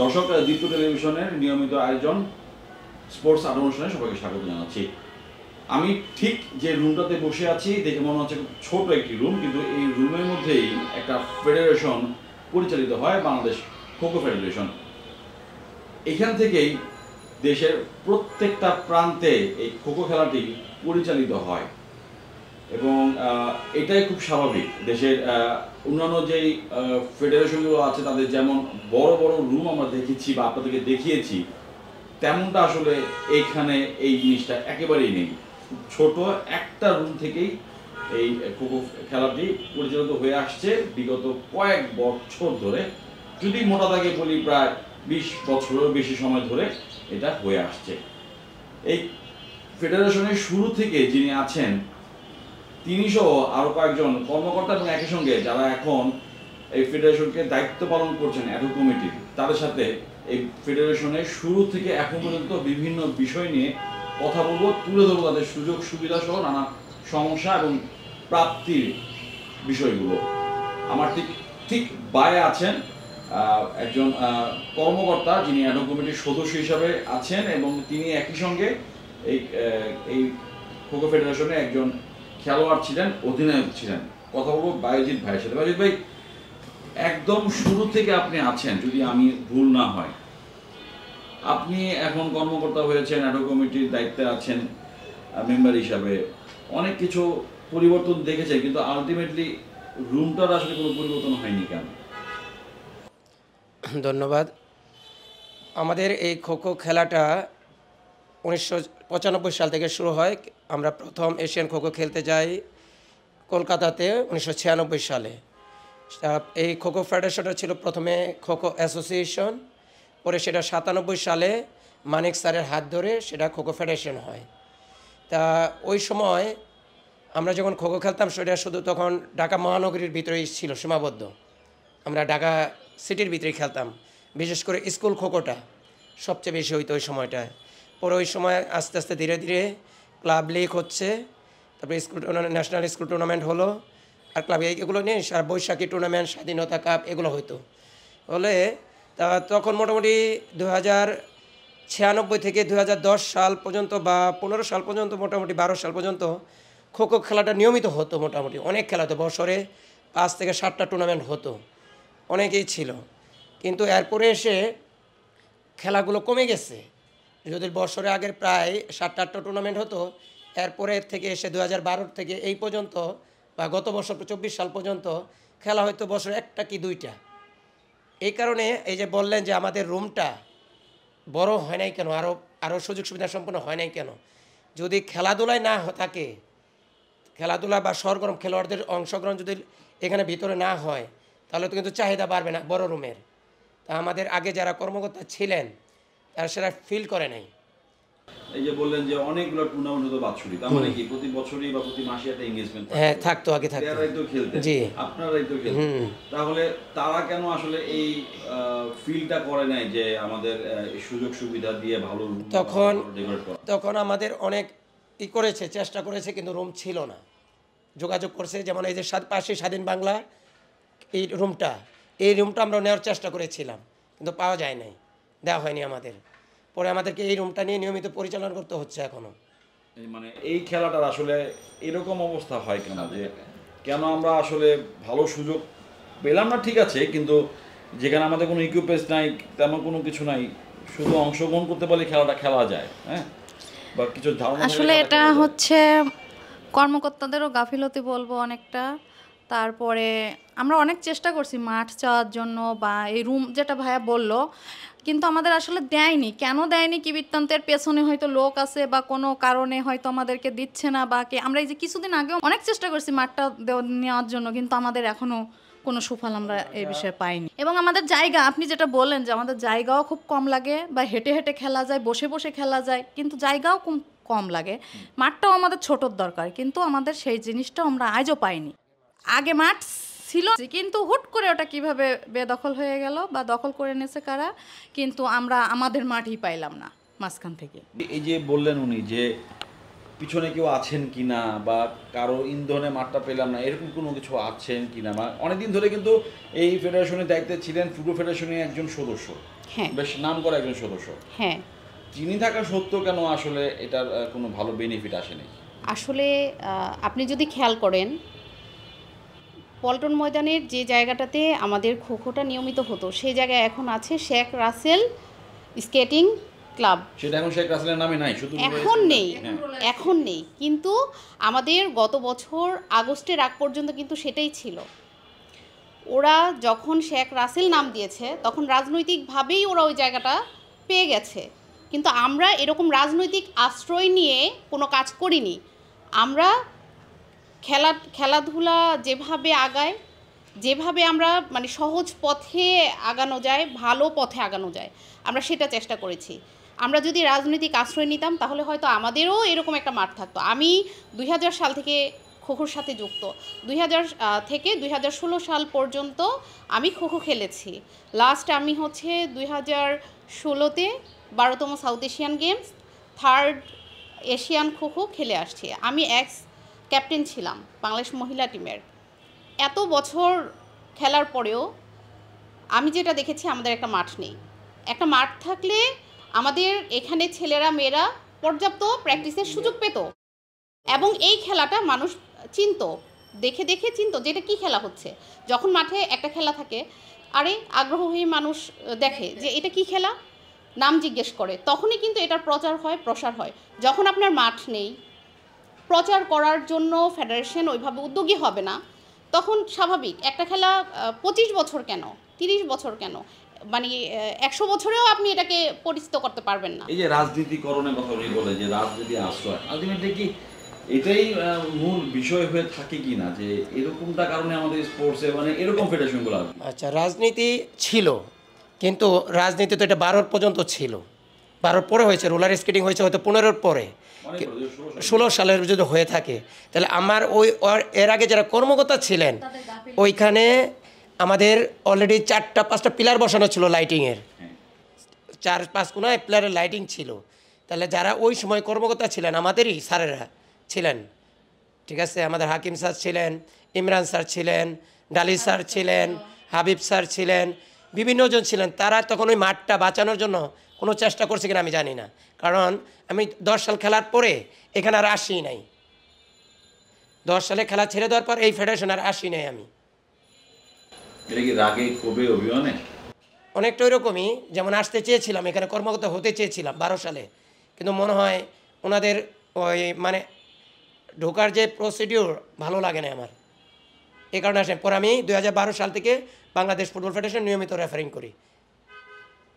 দর্শক, দীপ্ত টেলিভিশনের নিয়মিত আয়োজন স্পোর্টস আট অনুষ্ঠানে সবাইকে স্বাগত জানাচ্ছি। আমি ঠিক যে রুমটাতে বসে আছি দেখে মনে হচ্ছে খুব ছোট একটি রুম, কিন্তু এই রুমের মধ্যেই একটা ফেডারেশন পরিচালিত হয়, বাংলাদেশ খোখো ফেডারেশন। এখান থেকেই দেশের প্রত্যেকটা প্রান্তে এই খোখো খেলাটি পরিচালিত হয় এবং এটাই খুব স্বাভাবিক। দেশের অন্যান্য যেই ফেডারেশনগুলো আছে তাদের যেমন বড় বড় রুম আমরা দেখেছি বা আপনাদেরকে দেখিয়েছি, তেমনটা আসলে এইখানে এই জিনিসটা একেবারেই নেই। ছোট একটা রুম থেকেই এই খোখো খেলাটি পরিচালিত হয়ে আসছে বিগত কয়েক বছর ধরে। যদি মোটা দাগে বলি, প্রায় 20 বছরেরও বেশি সময় ধরে এটা হয়ে আসছে। এই ফেডারেশনের শুরু থেকে যিনি আছেন তিনি সহ আরো কয়েকজন কর্মকর্তা এবং একই সঙ্গে যারা এখন এই ফেডারেশনকে দায়িত্ব পালন করছেন অ্যাডহক কমিটির, তাদের সাথে এই ফেডারেশনের শুরু থেকে এখন পর্যন্ত বিভিন্ন বিষয় নিয়ে কথা বলবো, তুলে ধরবো তাদের সুযোগ সুবিধা সহ নানা সমস্যা এবং প্রাপ্তির বিষয়গুলো। আমার ঠিক ঠিক বাইরে আছেন একজন কর্মকর্তা যিনি অ্যাডহক কমিটির সদস্য হিসাবে আছেন এবং তিনি একই সঙ্গে এই এই খোখো ফেডারেশনে একজন খেলোয়াড় ছিলেন, অধিনায়ক ছিলেন। কথা বলবো বায়েজিৎ ভাইয়ের সাথে। বায়েজিৎ ভাই, একদম শুরু থেকে আপনি আছেন, যদি আমি ভুল না হয়। আপনি এখন কর্মকর্তা হয়েছেন, অ্যাডহক কমিটির দায়িত্বে আছেন মেম্বার হিসাবে, অনেক কিছু পরিবর্তন দেখেছেন, কিন্তু আলটিমেটলি রুমটার আসলে কোনো পরিবর্তন হয়নি কেন? ধন্যবাদ। আমাদের এই খোখো খেলাটা 1995 সাল থেকে শুরু হয়। আমরা প্রথম এশিয়ান খোখো খেলতে যাই কলকাতাতে 1996 সালে। এই খোখো ফেডারেশনটা ছিল প্রথমে খোখো অ্যাসোসিয়েশন, পরে সেটা 97 সালে মানিক স্যারের হাত ধরে সেটা খোখো ফেডারেশন হয়। তা ওই সময় আমরা যখন খোখো খেলতাম সেটা শুধু তখন ঢাকা মহানগরীর ভিতরেই ছিল সীমাবদ্ধ। আমরা ঢাকা সিটির ভিতরেই খেলতাম, বিশেষ করে স্কুল খোখোটা সবচেয়ে বেশি হইতো ওই সময়টায়। পরে ওই সময় আস্তে আস্তে ধীরে ধীরে ক্লাব লিগ হচ্ছে, তারপরে স্কুল ন্যাশনাল স্কুল টুর্নামেন্ট হলো, আর ক্লাব এগুলো নিয়ে আর বৈশাখী টুর্নামেন্ট, স্বাধীনতা কাপ এগুলো হইতো। হলে তখন মোটামুটি 2096 থেকে 2010 সাল পর্যন্ত বা 15 সাল পর্যন্ত, মোটামুটি 12 সাল পর্যন্ত খোখো খেলাটা নিয়মিত হতো। মোটামুটি অনেক খেলা হতো, বছরে 5 থেকে 7টা টুর্নামেন্ট হতো, অনেকেই ছিল। কিন্তু এরপরে এসে খেলাগুলো কমে গেছে। যদি বছরে আগের প্রায় 7-8টা টুর্নামেন্ট হতো, এরপরে থেকে এসে 2012 থেকে এই পর্যন্ত বা গত বছর 24 সাল পর্যন্ত খেলা হয়তো বছরে 1টা কি 2টা। এই কারণে এই যে বললেন যে আমাদের রুমটা বড় হয় নাই কেন, আরও সুযোগ সুবিধা সম্পন্ন হয় নাই কেন, যদি খেলাধুলায় না থাকে, খেলাধুলা বা সরগরম খেলোয়াড়দের অংশগ্রহণ যদি এখানে ভিতরে না হয়, তাহলে তো কিন্তু চাহিদা বাড়বে না বড় রুমের। তা আমাদের আগে যারা কর্মকর্তা ছিলেন তারা সেটা ফিল করে নাই। এই যে বললেন যে অনেকগুলো টুর্নামেন্ট হতো বাৎসরিক, তার মানে কি প্রতি বছরই বা প্রতি মাসে একটা এঙ্গেজমেন্ট থাকতো? হ্যাঁ, থাকতো, আগে থাকতো। প্লেয়াররাই তো খেলতেন, জি, আপনারাই তো খেলতেন। তাহলে তারা কেন আসলে এই ফিলটা করে নাই যে আমাদের সুযোগ সুবিধা দিয়ে ভালো তখন আমাদের অনেক করেছে, চেষ্টা করেছে, কিন্তু রুম ছিল না। যোগাযোগ করছে, যেমন এই যে পাশে স্বাধীন বাংলা এই রুমটা আমরা নেওয়ার চেষ্টা করেছিলাম, কিন্তু পাওয়া যায় নাই, দেওয়া হয়নি আমাদের। পরে আমাদেরকে এই রুমটা নিয়ে নিয়মিত পরিচালনা করতে হচ্ছে এখনও। মানে এই খেলাটার আসলে এরকম অবস্থা হয় কেন, যে কেন আমরা আসলে ভালো সুযোগ পেলাম না? ঠিক আছে, কিন্তু যেখানে আমাদের কোনো ইকুইপমেন্টস নাই, তেমন কোনো কিছু নাই, শুধু অংশগ্রহণ করতে পারলে খেলাটা খেলা যায়, হ্যাঁ, বা কিছু ধারণা আসলে এটা হচ্ছে কর্মকর্তাদেরও গাফিলতি বলবো অনেকটা। তারপরে আমরা অনেক চেষ্টা করছি মাঠ চাওয়ার জন্য বা এই রুম যেটা ভাইয়া বললো, কিন্তু আমাদের আসলে দেয়নি। কেন দেয়নি, কি বৃত্তান্তের পেছনে হয়তো লোক আছে বা কোনো কারণে হয়তো আমাদেরকে দিচ্ছে না, বা আমরা এই যে কিছুদিন আগেও অনেক চেষ্টা করছি মাঠটা নেওয়ার জন্য, কিন্তু আমাদের এখনও কোনো সুফল আমরা এই বিষয়ে পাইনি। এবং আমাদের জায়গা, আপনি যেটা বললেন যে আমাদের জায়গাও খুব কম লাগে, বা হেঁটে হেঁটে খেলা যায়, বসে বসে খেলা যায়, কিন্তু জায়গাও কম লাগে। মাঠটাও আমাদের ছোটোর দরকার, কিন্তু আমাদের সেই জিনিসটাও আমরা আজও পাইনি। আগে মাঠ ছিল, কিন্তু হুট করে ওটা কিভাবে বেদখল হয়ে গেল বা দখল করে নিয়েছে কারা, কিন্তু আমরা আমাদের মাঠই পাইলাম না মাঝখান থেকে। এই যে বললেন উনি যে পিছনে কেউ আছেন কিনা বা কারো ইন্ধনে মাঠটা পেলাম না, এরকম কোনো কিছু আছেন কিনা? অনেকদিন ধরে কিন্তু এই ফেডারেশনের দায়িত্বে ছিলেন, ফুটবল ফেডারেশনের একজন সদস্য, হ্যাঁ বেশ নাম করা একজন সদস্য। হ্যাঁ চিনি থাকা সত্ত্বেও কেন আসলে এটার কোনো ভালো বেনিফিট আসেনি? আসলে আপনি যদি খেয়াল করেন পল্টন ময়দানের যে জায়গাটাতে আমাদের খোখোটা নিয়মিত হতো সেই জায়গায় এখন আছে শেখ রাসেল স্কেটিং ক্লাব। সেটা এখন শেখ রাসেলের নামে নাই, শুধু এখন নেই, হ্যাঁ। এখন নেই, কিন্তু আমাদের গত বছর আগস্টের আগ পর্যন্ত কিন্তু সেটাই ছিল। ওরা যখন শেখ রাসেল নাম দিয়েছে তখন রাজনৈতিকভাবেই ওরা ওই জায়গাটা পেয়ে গেছে, কিন্তু আমরা এরকম রাজনৈতিক আশ্রয় নিয়ে কোনো কাজ করিনি। আমরা খেলাধুলা যেভাবে আগায়, যেভাবে আমরা মানে সহজ পথে আগানো যায়, ভালো পথে আগানো যায়, আমরা সেটা চেষ্টা করেছি। আমরা যদি রাজনৈতিক আশ্রয় নিতাম তাহলে হয়তো আমাদেরও এরকম একটা মাঠ থাকতো। আমি 2000 সাল থেকে খোখোর সাথে যুক্ত। 2000 থেকে 2016 সাল পর্যন্ত আমি খোখো খেলেছি। লাস্ট আমি হচ্ছে 2016-তে 12তম South Asian Games, 3rd Asian kho kho খেলে আসছি। আমি এক্স ক্যাপ্টেন ছিলাম বাংলাদেশ মহিলা টিমের। এত বছর খেলার পরেও আমি যেটা দেখেছি আমাদের একটা মাঠ নেই। একটা মাঠ থাকলে আমাদের এখানে ছেলেরা মেয়েরা পর্যাপ্ত প্র্যাকটিসের সুযোগ পেত এবং এই খেলাটা মানুষ চিনতো, দেখে দেখে চিনতো যে এটা কী খেলা হচ্ছে। যখন মাঠে একটা খেলা থাকে, আরে আগ্রহ হয়ে মানুষ দেখে যে এটা কী খেলা, নাম জিজ্ঞেস করে, তখনই কিন্তু এটার প্রচার হয়, প্রসার হয়। যখন আপনার মাঠ নেই, প্রচার করার জন্য ফেডারেশন ওইভাবে উদ্যোগী হবে না, তখন স্বাভাবিক একটা খেলা 25 বছর কেন, 30 বছর কেন, মানে 100 বছরেও আপনি এটাকে পরিচিত করতে পারবেন না। এই যে রাজনীতিকরণের কথা উনি বলে যে রাজনীতি আশ্রয়, আলটিমেটলি কি এটাই মূল বিষয় হয়ে থাকে কি না, যে এরকমটা কারণে আমাদের স্পোর্টসে মানে এরকম ফেডারেশনগুলো আর কি? আচ্ছা, রাজনীতি ছিল, কিন্তু রাজনীতি তো এটা 12 পর্যন্ত ছিল। 12 পরে হয়েছে, রোলার স্কেটিং হয়েছে হয়তো 15 পরে, অনেক বড়, 16 সালের যদি হয়ে থাকে, তাহলে আমার এর আগে যারা কর্মকর্তা ছিলেন ওইখানে আমাদের অলরেডি 4-5টা পিলার বসানো ছিল লাইটিংয়ের, 4-5 কোনায় পিলারের লাইটিং ছিল। তাহলে যারা ওই সময় কর্মকর্তা ছিলেন আমাদেরই স্যারেরা ছিলেন, ঠিক আছে, আমাদের হাকিম স্যার ছিলেন, ইমরান স্যার ছিলেন, ডালি স্যার ছিলেন, হাবিব স্যার ছিলেন, বিভিন্নজন ছিলেন। তারা তখন ওই মাঠটা বাঁচানোর জন্য কোনো চেষ্টা করছে কিনা আমি জানি না, কারণ আমি 10 সাল খেলার পরে এখানে আর আসি নাই। 10 সালে খেলা ছেড়ে দেওয়ার পর এই ফেডারেশন আর আসি নাই আমি। এটা কি রাগে ক্ষোভে অভিমানে? অনেকটা ওইরকমই, যেমন আসতে চেয়েছিলাম, এখানে কর্মকর্তা হতে চেয়েছিলাম 12 সালে, কিন্তু মনে হয় ওনাদের ওই মানে ঢোকার যে প্রসিডিউর ভালো লাগে না আমার, এই কারণে আসেন। পরে আমি 2012 সাল থেকে বাংলাদেশ ফুটবল ফেডারেশন নিয়মিত রেফারিং করি,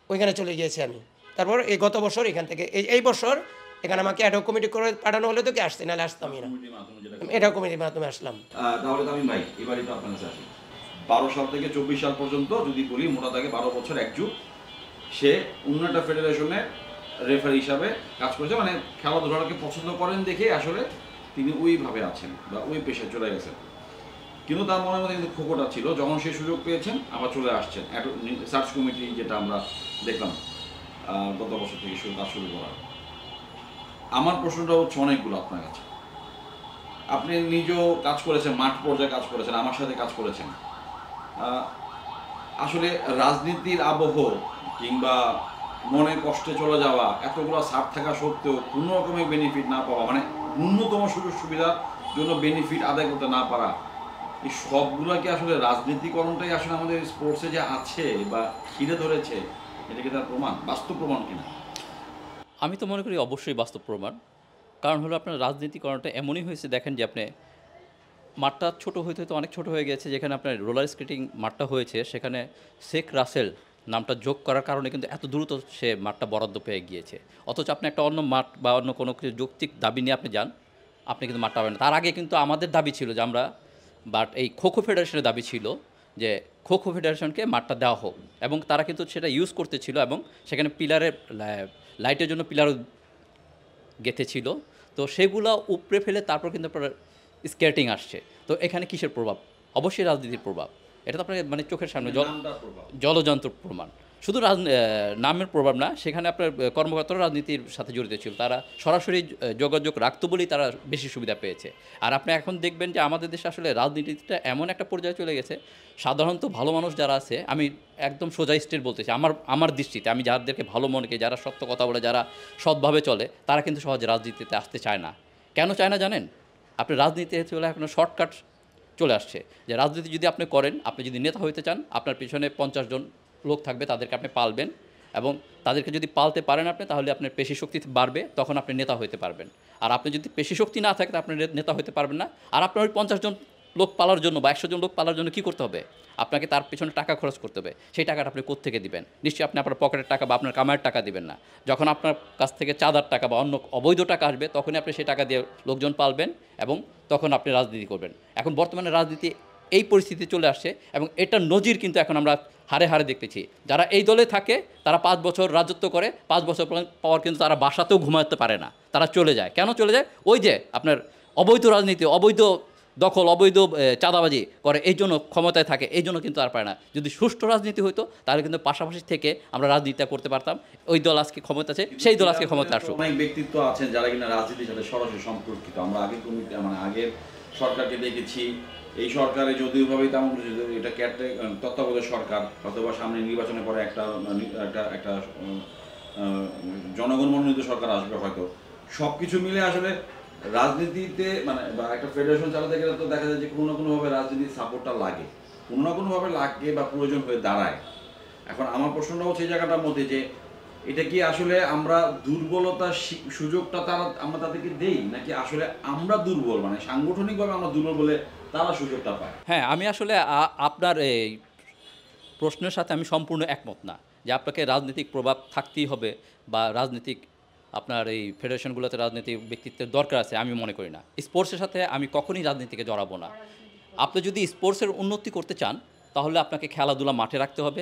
ওইখানে চলে গিয়েছি আমি। তারপর এই গত বছর এখান থেকে এই বছর এখানে আমাকে অ্যাডহক কমিটি করে পাঠানো হলে তো কি আসতে, নাহলে আসতামই না, অ্যাডহক কমিটির মাধ্যমে আসলাম। তাহলে তো আমি ভাই এবারই তো আপনার কাছে আসি, 12 সাল থেকে 24 সাল পর্যন্ত যদি বলি মোটা থাকে 12 বছর এক যুগ, সে অন্য একটা ফেডারেশনের রেফারি হিসাবে কাজ করেছে, মানে খেলাধুলাকে পছন্দ করেন দেখে আসলে তিনি ওইভাবে আছেন বা ওই পেশায় চলে গেছেন। কিন্তু তার মনের মধ্যে কিন্তু খোকোটা ছিল, যখন সে সুযোগ পেয়েছেন আবার চলে আসছেন সার্চ কমিটি, যেটা আমরা দেখলাম গত বছর থেকে কাজ শুরু করা। আমার প্রশ্নটা হচ্ছে অনেকগুলো আপনার কাছে, আপনি নিজেও কাজ করেছেন, মাঠ পর্যায়ে কাজ করেছেন, আমার সাথে কাজ করেছেন। আসলে রাজনীতির আবহ কিংবা মনে কষ্টে চলে যাওয়া, এতগুলো ছাড় থাকা সত্ত্বেও কোনো রকমের বেনিফিট না পাওয়া, মানে ন্যূনতম সুযোগ সুবিধার জন্য বেনিফিট আদায় করতে না পারা, এই সবগুলোকে আসলে রাজনীতিকরণটাই আসলে আমাদের স্পোর্টসে যে আছে বা ঘিরে ধরেছে, এটা কি তার প্রমাণ, বাস্তব প্রমাণ কিনা? আমি তো মনে করি অবশ্যই বাস্তব প্রমাণ। কারণ হলো আপনার রাজনীতিকরণটা এমনই হয়েছে, দেখেন যে আপনি মাঠটা ছোট হইতে হয়তো অনেক ছোট হয়ে গেছে। যেখানে আপনার রোলার স্কেটিং মাঠটা হয়েছে সেখানে শেখ রাসেল নামটা যোগ করার কারণে কিন্তু এত দ্রুত সে মাঠটা বরাদ্দ পেয়ে গিয়েছে। অথচ আপনি একটা অন্য মাঠ বা অন্য কোনো কিছু যৌক্তিক দাবি নিয়ে আপনি যান, আপনি কিন্তু মাঠটা পাবেন না। তার আগে কিন্তু আমাদের দাবি ছিল যে আমরা, বাট এই খোখো ফেডারেশনের দাবি ছিল যে খোখো ফেডারেশনকে মাঠটা দেওয়া হোক, এবং তারা কিন্তু সেটা ইউজ করতেছিল, এবং সেখানে পিলারের লাইটের জন্য পিলারও গেঁথেছিল। তো সেগুলো উপড়ে ফেলে তারপর কিন্তু আপনার স্কেটিং আসছে। তো এখানে কিসের প্রভাব? অবশ্যই রাজনীতির প্রভাব। এটা তো আপনার মানে চোখের সামনে জলযন্ত্র প্রমাণ। শুধু নামের প্রভাব না, সেখানে আপনার কর্মকর্তারা রাজনীতির সাথে জড়িত ছিল, তারা সরাসরি যোগাযোগ রাখতো বলেই তারা বেশি সুবিধা পেয়েছে। আর আপনি এখন দেখবেন যে আমাদের দেশে আসলে রাজনীতিটা এমন একটা পর্যায়ে চলে গেছে, সাধারণত ভালো মানুষ যারা আছে, আমি একদম সোজা স্টেট বলতেছি, আমার দৃষ্টিতে আমি যাদেরকে ভালো মনে করি, যারা সত্য কথা বলে, যারা সৎভাবে চলে, তারা কিন্তু সহজে রাজনীতিতে আসতে চায় না। কেন চায় না জানেন? আপনি রাজনীতিতে চলে এখন শর্টকাট চলে আসছে, যে রাজনীতি যদি আপনি করেন, আপনি যদি নেতা হইতে চান, আপনার পিছনে 50 জন লোক থাকবে, তাদেরকে আপনি পালবেন, এবং তাদেরকে যদি পালতে পারেন আপনি, তাহলে আপনার পেশি শক্তি বাড়বে, তখন আপনি নেতা হইতে পারবেন। আর আপনি যদি পেশি শক্তি না থাকে, আপনি নেতা হইতে পারবেন না। আর আপনার ওই 50 জন লোক পালার জন্য বা 100 জন লোক পালার জন্য কী করতে হবে? আপনাকে তার পেছনে টাকা খরচ করতে হবে। সেই টাকাটা আপনি কোত্থেকে দিবেন? নিশ্চয়ই আপনি আপনার পকেটের টাকা বা আপনার কামাইয়ের টাকা দিবেন না। যখন আপনার কাছ থেকে চাঁদার টাকা বা অন্য অবৈধ টাকা আসবে, তখনই আপনি সেই টাকা দিয়ে লোকজন পালবেন এবং তখন আপনি রাজনীতি করবেন। এখন বর্তমানে রাজনীতি এই পরিস্থিতি চলে আসছে, এবং এটার নজির কিন্তু এখন আমরা হারে হারে দেখতেছি। যারা এই দলে থাকে তারা 5 বছর রাজত্ব করে, 5 বছর পর কিন্তু তারা বাসাতেও ঘুমাতে পারে না, তারা চলে যায়। কেন চলে যায়? ওই যে আপনার অবৈধ রাজনীতি, অবৈধ দখল, অবৈধ চাঁদাবাজি করে, এই জন্য ক্ষমতায় থাকে, এই জন্য কিন্তু আর পারে না। যদি সুষ্ঠু রাজনীতি হতো, তাহলে কিন্তু পাশাপাশি থেকে আমরা রাজনীতিটা করতে পারতাম। ওই দল আজকে ক্ষমতা আছে, সেই দল আজকে ক্ষমতা আসুক। অনেক ব্যক্তিত্ব আছেন যারা কিনা রাজনীতির সাথে সরাসরি সম্পর্কিত। আমরা আগে আগের সরকারকে দেখেছি, এই সরকারে যদিওভাবেই তেমন কিছু, এটা তত্ত্বাবধায়ক সরকার, অথবা সামনে নির্বাচনের পরে একটা একটা জনগণ মনোনীত সরকার আসবে হয়তো। সব কিছু মিলে আসলে রাজনীতিতে বা একটা ফেডারেশন চালাতে গেলে তো দেখা যায় যে কোনো না কোনোভাবে রাজনীতির সাপোর্টটা লাগে, কোনো না কোনোভাবে লাগে বা প্রয়োজন হয়ে দাঁড়ায়। এখন আমার প্রশ্নটা হচ্ছে এই জায়গাটার মধ্যে যে এটা কি আসলে আমরা দুর্বলতার সুযোগটা আমরা তাদেরকে দেই, নাকি আসলে আমরা দুর্বল, সাংগঠনিকভাবে আমরা দুর্বল বলে তারা সুযোগটা পায়? হ্যাঁ, আমি আসলে আপনার এই প্রশ্নের সাথে আমি সম্পূর্ণ একমত না যে আপনাকে রাজনৈতিক প্রভাব থাকতেই হবে বা রাজনৈতিক আপনার এই ফেডারেশনগুলোতে রাজনৈতিক ব্যক্তিত্বের দরকার আছে, আমি মনে করি না। স্পোর্টসের সাথে আমি কখনোই রাজনীতিকে জড়াবো না। আপনি যদি স্পোর্টসের উন্নতি করতে চান, তাহলে আপনাকে খেলাধুলা মাঠে রাখতে হবে,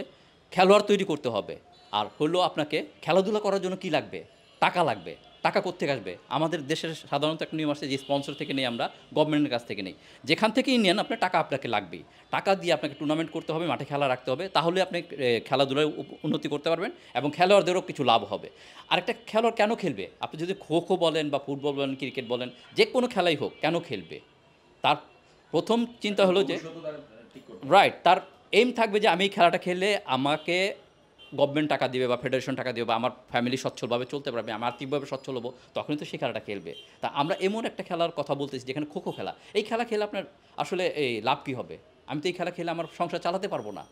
খেলোয়াড় তৈরি করতে হবে। আর হলো আপনাকে খেলাধুলা করার জন্য কি লাগবে? টাকা লাগবে। টাকা কোত্থেকে আসবে? আমাদের দেশের সাধারণত একটা নিয়ম আছে যে স্পন্সর থেকে নেই, আমরা গভর্নমেন্টের কাছ থেকে নেই। যেখান থেকেই নেন আপনার টাকা আপনাকে লাগবেই। টাকা দিয়ে আপনাকে টুর্নামেন্ট করতে হবে, মাঠে খেলা রাখতে হবে, তাহলে আপনি খেলাধুলায় উন্নতি করতে পারবেন এবং খেলোয়াড়দেরও কিছু লাভ হবে। আরেকটা খেলোয়াড় কেন খেলবে? আপনি যদি খো খো বলেন বা ফুটবল বলেন, ক্রিকেট বলেন, যে কোনো খেলাই হোক, কেন খেলবে? তার প্রথম চিন্তা হলো যে রাইট, তার এইম থাকবে যে আমি এই খেলাটা খেললে আমাকে গভর্নমেন্ট টাকা দিবে বা ফেডারেশন টাকা দিবে বা আমার ফ্যামিলি সচ্ছলভাবে চলতে পারবে, আমি আর্থিকভাবে সচ্ছল হবো, তখনই তো সেই খেলাটা খেলবে। তা আমরা এমন একটা খেলার কথা বলতেছি যেখানে খো খো খেলা, এই খেলা খেলে আপনার আসলে এই লাভ কী হবে? আমি তো এই খেলা খেলে আমার সংসার চালাতে পারবো না,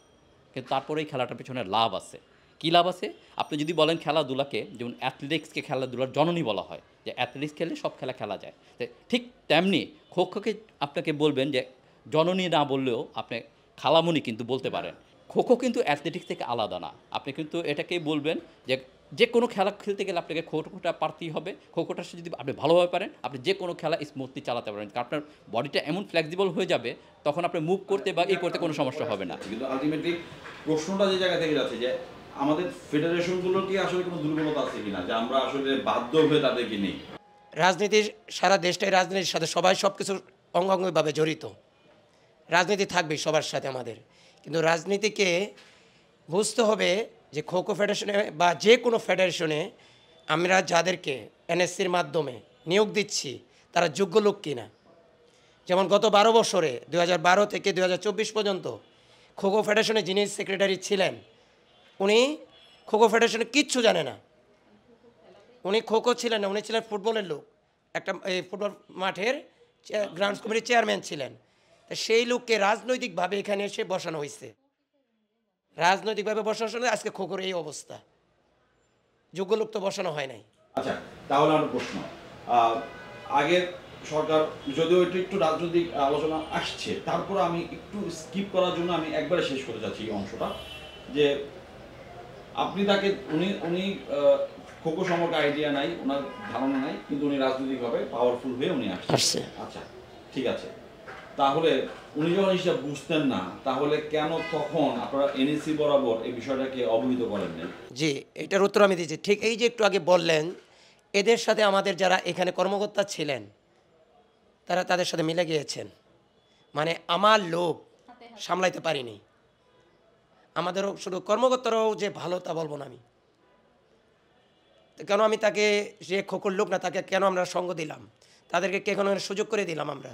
কিন্তু তারপরে এই খেলাটার পেছনে লাভ আছে। কী লাভ আছে? আপনি যদি বলেন খেলাধুলাকে, যেমন অ্যাথলেটিক্সকে খেলাধুলার জননী বলা হয়, যে অ্যাথলেটিক্স খেললে সব খেলা খেলা যায়, ঠিক তেমনি খো খোকে আপনাকে বলবেন যে জননী না বললেও আপনি খালামণি কিন্তু বলতে পারেন। খোখো কিন্তু অ্যাথলেটিক্স থেকে আলাদা না। আপনি কিন্তু এটাকেই বলবেন যে যে কোনো খেলা খেলতে গেলে আপনাকে খোখোটা পারতেই হবে। খোখোটা যদি আপনি ভালোভাবে পারেন, আপনি যে কোনো খেলা স্মুথলি চালাতে পারেন, কারণ আপনার বডিটা এমন ফ্লেক্সিবল হয়ে যাবে, তখন আপনি মুভ করতে বা করতে কোনো সমস্যা হবে না। কিন্তু আলটিমেটলি প্রশ্নটা যে জায়গা থেকে যাচ্ছে যে আমাদের ফেডারেশনগুলোর কি আসলে কোনো দুর্বলতা আছে কিনা, যে আমরা আসলে বাধ্য হয়ে তাদেরকে নেই? রাজনীতির সারা দেশটাই রাজনীতির সাথে, সবাই সব কিছুর অঙ্গাঙ্গিভাবে জড়িত। রাজনীতি থাকবেই সবার সাথে আমাদের, কিন্তু রাজনীতিকে বুঝতে হবে যে খো খো ফেডারেশনে বা যে কোনো ফেডারেশনে আমরা যাদেরকে এনএসসির মাধ্যমে নিয়োগ দিচ্ছি তারা যোগ্য লোক কিনা। যেমন গত 12 বছরে 2012 থেকে 2024 পর্যন্ত খো খো ফেডারেশনে যিনি সেক্রেটারি ছিলেন, উনি খো খো ফেডারেশনে কিচ্ছু জানে না। উনি খো খো ছিলেন না, উনি ছিলেন ফুটবলের লোক, একটা এই ফুটবল মাঠের গ্রাউন্ডস কমিটির চেয়ারম্যান ছিলেন। তা সেই লোককে রাজনৈতিকভাবে এখানে এসে বসানো হয়েছে, রাজনৈতিকভাবে বসানো, আজকে খোখোর এই অবস্থা। যোগ্য লোক তো বসানো হয় নাই। আচ্ছা, তাহলে আমার প্রশ্ন, আগের সরকার যদিও এটা একটু রাজনৈতিক আলোচনা আসছে, তারপর আমি একটু স্কিপ করার জন্য আমি একবারে শেষ করতে চাচ্ছি এই অংশটা, যে আপনি তাকে উনি খোখো সম্পর্কে আইডিয়া নাই, ওনার ধারণা নাই, কিন্তু উনি রাজনৈতিকভাবে পাওয়ারফুল হয়ে উনি আসছে। আচ্ছা, ঠিক আছে। তাহলে উনি যখন হিসাব বুঝতেন না, তাহলে কেন তখন আপনারা এনএসসি বরাবর এই বিষয়টাকে অবহিত করেন নাই? জি, এটার উত্তর আমি দিচ্ছি। ঠিক এই যে একটু আগে বললেন, এদের সাথে আমাদের যারা এখানে কর্মকর্তা ছিলেন তারা তাদের সাথে মিলে গিয়েছেন। মানে আমার লোভ সামলাইতে পারিনি, আমাদেরও শুধু কর্মকর্তারাও যে ভালো তা বলবো না আমি। কেন আমি তাকে, যে খোকর লোক না, তাকে কেন আমরা সঙ্গ দিলাম, তাদেরকে কেন সুযোগ করে দিলাম আমরা?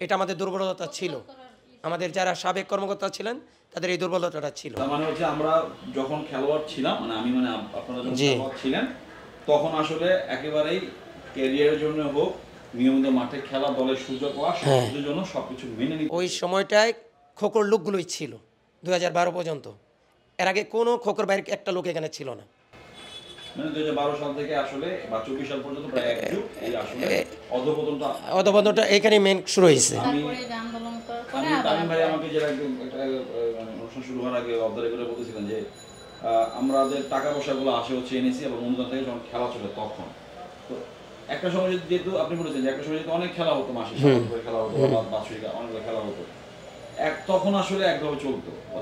এটা আমাদের দুর্বলতা ছিল, আমাদের যারা সাবেক কর্মকর্তা ছিলেন তাদের এই দুর্বলতাটা ছিল। তার মানে হচ্ছে আমরা যখন খেলোয়াড় ছিলাম, মানে আমি মানে আপনারা যখন জি। খেলোয়াড় ছিলেন, তখন আসলে একেবারেই ক্যারিয়ারের জন্য হোক, নিয়মিত মাঠে খেলা, দলের সুযোগ পাওয়া, সবকিছুর জন্য সবকিছু মেনে নিতে ওই সময়টায় খোকর লোকগুলোই ছিল 2012 পর্যন্ত। এর আগে কোনো খোকর বাইরে একটা লোক এখানে ছিল না। মানে 2012 সাল থেকে আসলে বা 24 সাল পর্যন্ত প্রায় এক যুগ এই আসলে অধপতনটা এখানে মেন শুরু হয়েছে। আমি তামিম ভাই আমাকে যেটা একটা মানে অনুষ্ঠান শুরু হওয়ার আগে অবদারি করে বলতেছিলেন যে আমাদের টাকা পয়সাগুলো আসে হচ্ছে এনএসি এবং অনুদান থেকে যখন খেলা চলে তখন। তো একটা সময় যেহেতু আপনি বলেছেন যে একটা সময় যেহেতু অনেক খেলা হতো, মাসে খেলা হতো বা বাৎসরিক অনেকগুলো খেলা হতো, তখন আসলে একভাবে চলতো বা